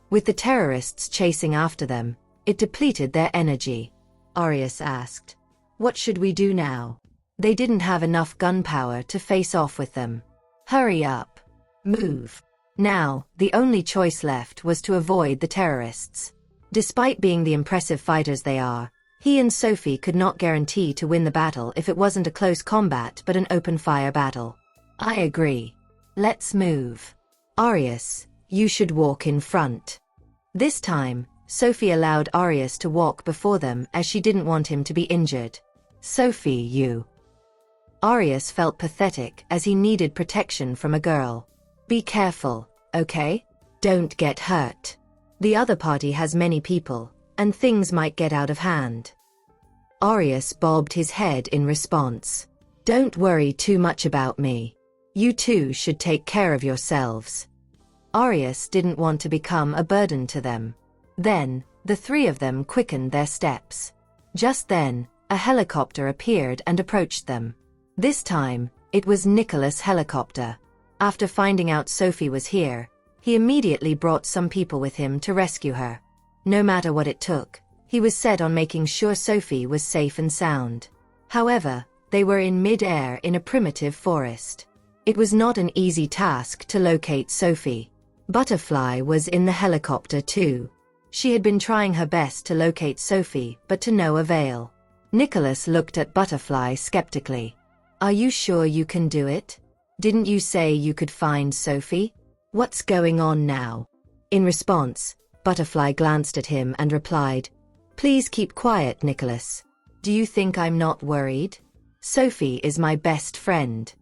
With the terrorists chasing after them, it depleted their energy. Arius asked. What should we do now? They didn't have enough gunpowder to face off with them. Hurry up. Move. Now, the only choice left was to avoid the terrorists. Despite being the impressive fighters they are, he and Sophie could not guarantee to win the battle if it wasn't a close combat but an open-fire battle. I agree. Let's move. Arius, you should walk in front. This time, Sophie allowed Arius to walk before them as she didn't want him to be injured. Sophie, you. Arius felt pathetic as he needed protection from a girl. Be careful, okay? Don't get hurt. The other party has many people, and things might get out of hand. Arius bobbed his head in response. Don't worry too much about me. You two should take care of yourselves. Arius didn't want to become a burden to them. Then, the three of them quickened their steps. Just then, a helicopter appeared and approached them. This time, it was Nicholas' helicopter. After finding out Sophie was here, he immediately brought some people with him to rescue her. No matter what it took, he was set on making sure Sophie was safe and sound. However, they were in mid-air in a primitive forest. It was not an easy task to locate Sophie. Butterfly was in the helicopter too. She had been trying her best to locate Sophie, but to no avail. Nicholas looked at Butterfly skeptically. Are you sure you can do it? Didn't you say you could find Sophie? What's going on now? In response, Butterfly glanced at him and replied, Please keep quiet, Nicholas. Do you think I'm not worried? Sophie is my best friend.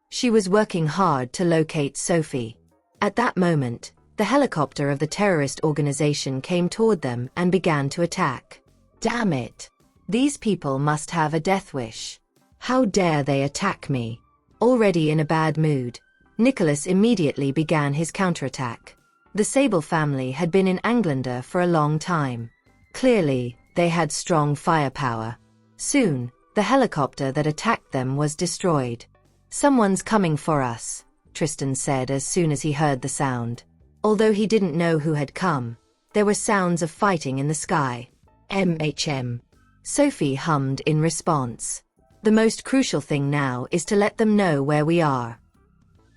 She was working hard to locate Sophie. At that moment, the helicopter of the terrorist organization came toward them and began to attack. Damn it! These people must have a death wish. How dare they attack me? Already in a bad mood, Nicholas immediately began his counterattack. The Sable family had been in Englander for a long time. Clearly, they had strong firepower. Soon, the helicopter that attacked them was destroyed. Someone's coming for us, Tristan said as soon as he heard the sound. Although he didn't know who had come, there were sounds of fighting in the sky. MHM. Sophie hummed in response. The most crucial thing now is to let them know where we are.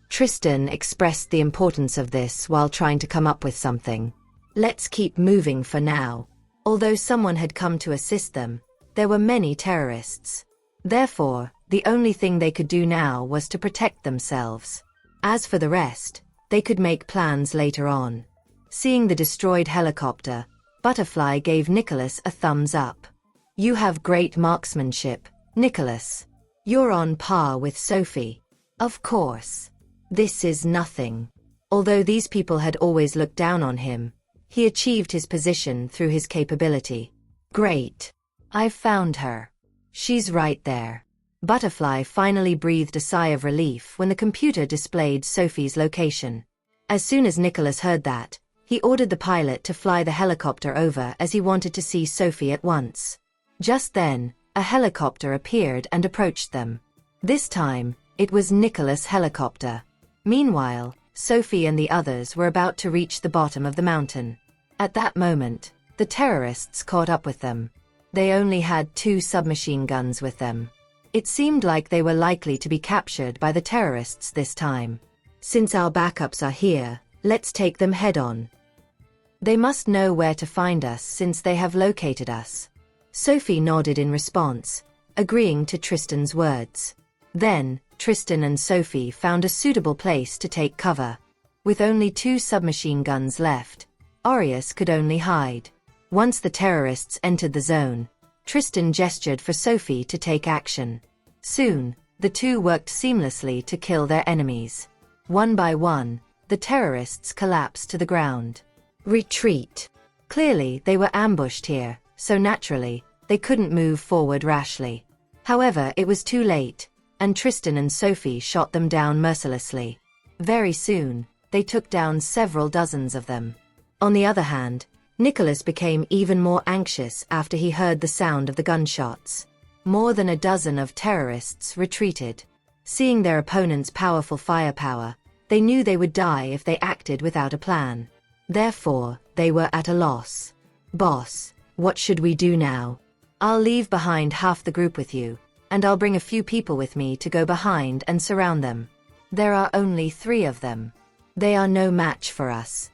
Tristan expressed the importance of this while trying to come up with something. Let's keep moving for now. Although someone had come to assist them, there were many terrorists. Therefore, the only thing they could do now was to protect themselves. As for the rest, they could make plans later on. Seeing the destroyed helicopter, Butterfly gave Nicholas a thumbs up. You have great marksmanship, Nicholas. You're on par with Sophie. Of course. This is nothing. Although these people had always looked down on him, he achieved his position through his capability. Great. I've found her. She's right there. Butterfly finally breathed a sigh of relief when the computer displayed Sophie's location. As soon as Nicholas heard that, he ordered the pilot to fly the helicopter over as he wanted to see Sophie at once. Just then, a helicopter appeared and approached them. This time, it was Nicholas' helicopter. Meanwhile, Sophie and the others were about to reach the bottom of the mountain. At that moment, the terrorists caught up with them. They only had 2 submachine guns with them. It seemed like they were likely to be captured by the terrorists this time. Since our backups are here, let's take them head-on. They must know where to find us since they have located us. Sophie nodded in response, agreeing to Tristan's words. Then, Tristan and Sophie found a suitable place to take cover. With only 2 submachine guns left, Aureus could only hide. Once the terrorists entered the zone, Tristan gestured for Sophie to take action. Soon, the two worked seamlessly to kill their enemies. One by one, the terrorists collapsed to the ground. Retreat. Clearly, they were ambushed here, so naturally, they couldn't move forward rashly. However, it was too late, and Tristan and Sophie shot them down mercilessly. Very soon, they took down several dozens of them. On the other hand, Nicholas became even more anxious after he heard the sound of the gunshots. More than a dozen of terrorists retreated. Seeing their opponent's powerful firepower, they knew they would die if they acted without a plan. Therefore, they were at a loss. Boss, what should we do now? I'll leave behind half the group with you, and I'll bring a few people with me to go behind and surround them. There are only 3 of them. They are no match for us.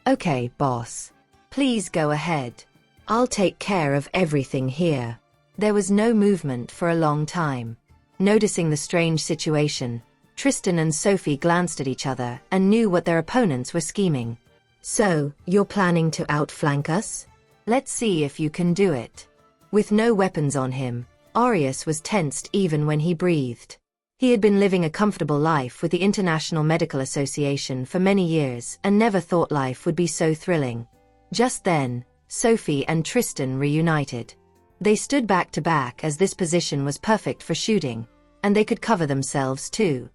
Okay, boss. Please go ahead. I'll take care of everything here. There was no movement for a long time. Noticing the strange situation, Tristan and Sophie glanced at each other and knew what their opponents were scheming. So, you're planning to outflank us? Let's see if you can do it. With no weapons on him, Aureus was tensed even when he breathed. He had been living a comfortable life with the International Medical Association for many years and never thought life would be so thrilling. Just then, Sophie and Tristan reunited. They stood back to back as this position was perfect for shooting, and they could cover themselves too.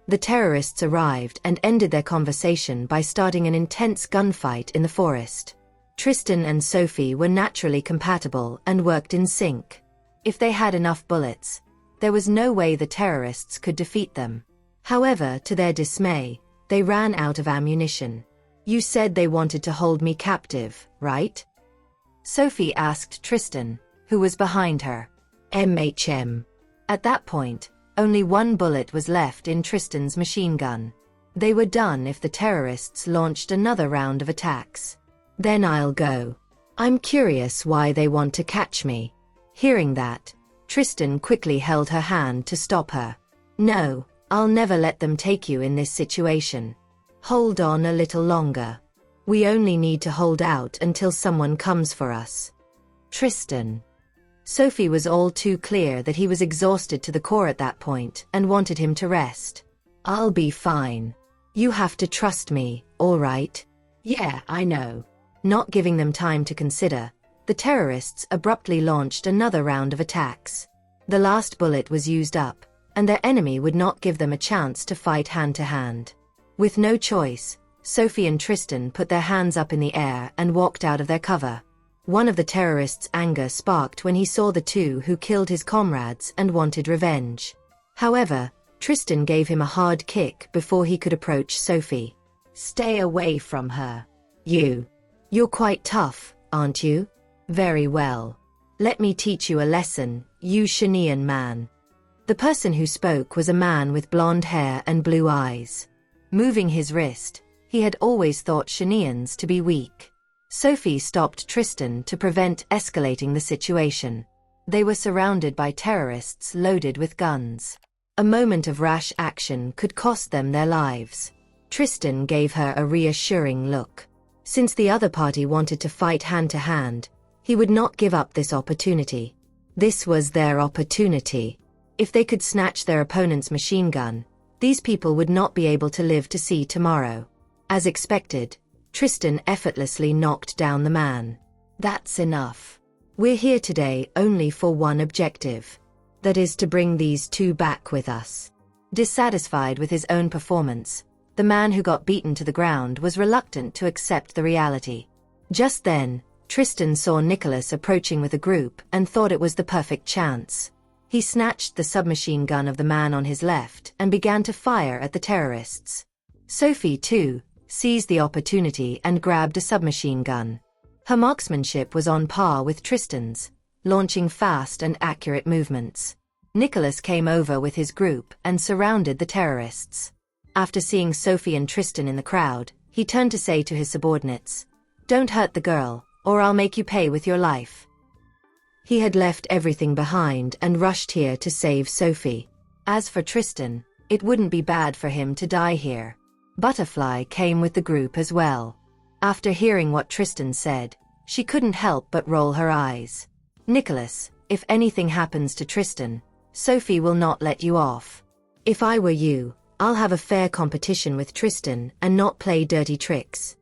The terrorists arrived and ended their conversation by starting an intense gunfight in the forest. Tristan and Sophie were naturally compatible and worked in sync. If they had enough bullets, there was no way the terrorists could defeat them. However, to their dismay, they ran out of ammunition. You said they wanted to hold me captive, right? Sophie asked Tristan, who was behind her. At that point, only 1 bullet was left in Tristan's machine gun. They were done if the terrorists launched another round of attacks. Then I'll go. I'm curious why they want to catch me. Hearing that, Tristan quickly held her hand to stop her. No, I'll never let them take you in this situation. Hold on a little longer. We only need to hold out until someone comes for us. Tristan. Sophie was all too clear that he was exhausted to the core at that point and wanted him to rest. I'll be fine. You have to trust me, all right? Yeah, I know. Not giving them time to consider, the terrorists abruptly launched another round of attacks. The last bullet was used up, and their enemy would not give them a chance to fight hand-to-hand. With no choice, Sophie and Tristan put their hands up in the air and walked out of their cover. One of the terrorists' anger sparked when he saw the 2 who killed his comrades and wanted revenge. However, Tristan gave him a hard kick before he could approach Sophie. Stay away from her. You're quite tough, aren't you? Very well. Let me teach you a lesson, you Shanian man. The person who spoke was a man with blonde hair and blue eyes. Moving his wrist, he had always thought Shanians to be weak. Sophie stopped Tristan to prevent escalating the situation. They were surrounded by terrorists loaded with guns. A moment of rash action could cost them their lives. Tristan gave her a reassuring look. Since the other party wanted to fight hand-to-hand, he would not give up this opportunity. This was their opportunity. If they could snatch their opponent's machine gun, these people would not be able to live to see tomorrow. As expected, Tristan effortlessly knocked down the man. That's enough. We're here today only for one objective. That is to bring these 2 back with us. Dissatisfied with his own performance, The man who got beaten to the ground was reluctant to accept the reality. Just then, Tristan saw Nicholas approaching with a group and thought it was the perfect chance. He snatched the submachine gun of the man on his left and began to fire at the terrorists. Sophie, too, seized the opportunity and grabbed a submachine gun. Her marksmanship was on par with Tristan's, launching fast and accurate movements. Nicholas came over with his group and surrounded the terrorists. After seeing Sophie and Tristan in the crowd, he turned to say to his subordinates, "Don't hurt the girl, or I'll make you pay with your life." He had left everything behind and rushed here to save Sophie. As for Tristan, it wouldn't be bad for him to die here. Butterfly came with the group as well. After hearing what Tristan said, she couldn't help but roll her eyes. "Nicholas, if anything happens to Tristan, Sophie will not let you off. If I were you, I'll have a fair competition with Tristan and not play dirty tricks."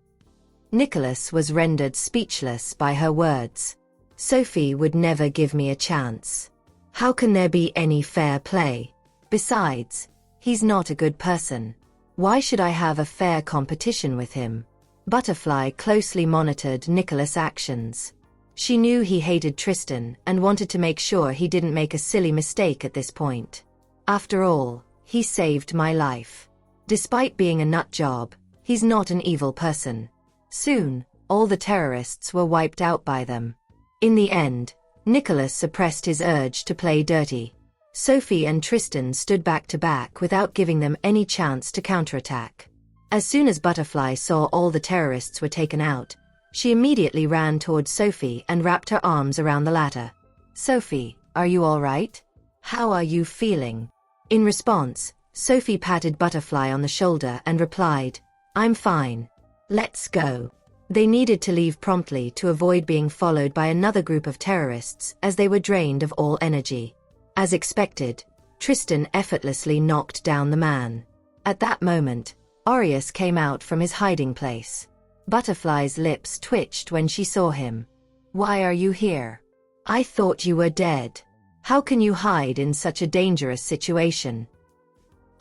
Nicholas was rendered speechless by her words. "Sophie would never give me a chance. How can there be any fair play? Besides, he's not a good person. Why should I have a fair competition with him?" Butterfly closely monitored Nicholas' actions. She knew he hated Tristan and wanted to make sure he didn't make a silly mistake at this point. After all, he saved my life. Despite being a nut job, he's not an evil person. Soon, all the terrorists were wiped out by them. In the end, Nicholas suppressed his urge to play dirty. Sophie and Tristan stood back to back without giving them any chance to counterattack. As soon as Butterfly saw all the terrorists were taken out, she immediately ran towards Sophie and wrapped her arms around the latter. "Sophie, are you all right? How are you feeling?" In response, Sophie patted Butterfly on the shoulder and replied, "I'm fine. Let's go." They needed to leave promptly to avoid being followed by another group of terrorists as they were drained of all energy. As expected, Tristan effortlessly knocked down the man. At that moment, Aureus came out from his hiding place. Butterfly's lips twitched when she saw him. "Why are you here? I thought you were dead. How can you hide in such a dangerous situation?"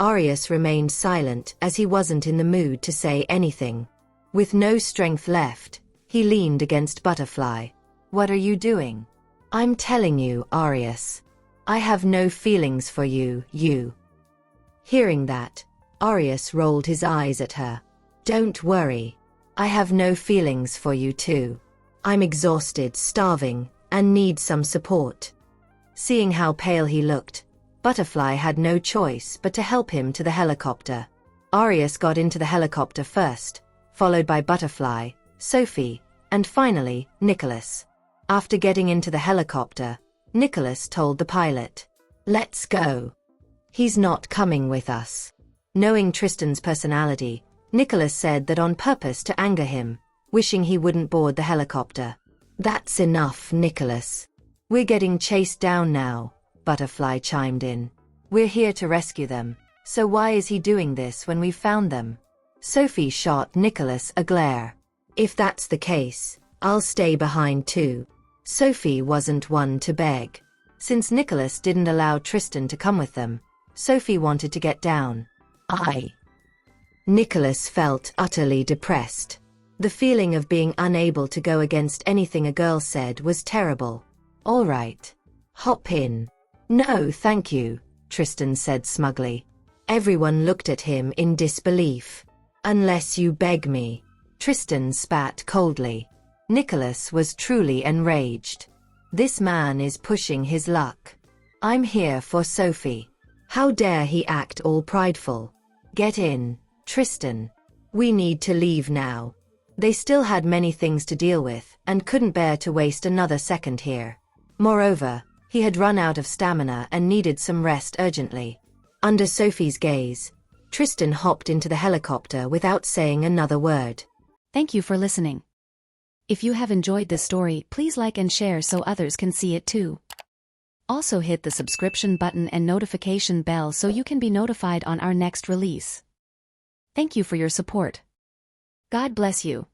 Aureus remained silent as he wasn't in the mood to say anything. With no strength left, he leaned against Butterfly. "What are you doing?" "I'm telling you, Aureus. I have no feelings for you. Hearing that, Aureus rolled his eyes at her. "Don't worry. I have no feelings for you too. I'm exhausted, starving, and need some support." Seeing how pale he looked, Butterfly had no choice but to help him to the helicopter. Aureus got into the helicopter first, followed by Butterfly, Sophie, and finally, Nicholas. After getting into the helicopter, Nicholas told the pilot, "Let's go. He's not coming with us." Knowing Tristan's personality, Nicholas said that on purpose to anger him, wishing he wouldn't board the helicopter. "That's enough, Nicholas. We're getting chased down now," Butterfly chimed in. "We're here to rescue them, so why is he doing this when we've found them?" Sophie shot Nicholas a glare. "If that's the case, I'll stay behind too." Sophie wasn't one to beg. Since Nicholas didn't allow Tristan to come with them, Sophie wanted to get down. Nicholas felt utterly depressed. The feeling of being unable to go against anything a girl said was terrible. "All right. Hop in." "No, thank you," Tristan said smugly. Everyone looked at him in disbelief. "Unless you beg me." Tristan spat coldly. Nicholas was truly enraged. This man is pushing his luck. "I'm here for Sophie. How dare he act all prideful?" "Get in, Tristan. We need to leave now." They still had many things to deal with and couldn't bear to waste another second here. Moreover, he had run out of stamina and needed some rest urgently. Under Sophie's gaze, Tristan hopped into the helicopter without saying another word. Thank you for listening. If you have enjoyed this story, please like and share so others can see it too. Also hit the subscription button and notification bell so you can be notified on our next release. Thank you for your support. God bless you.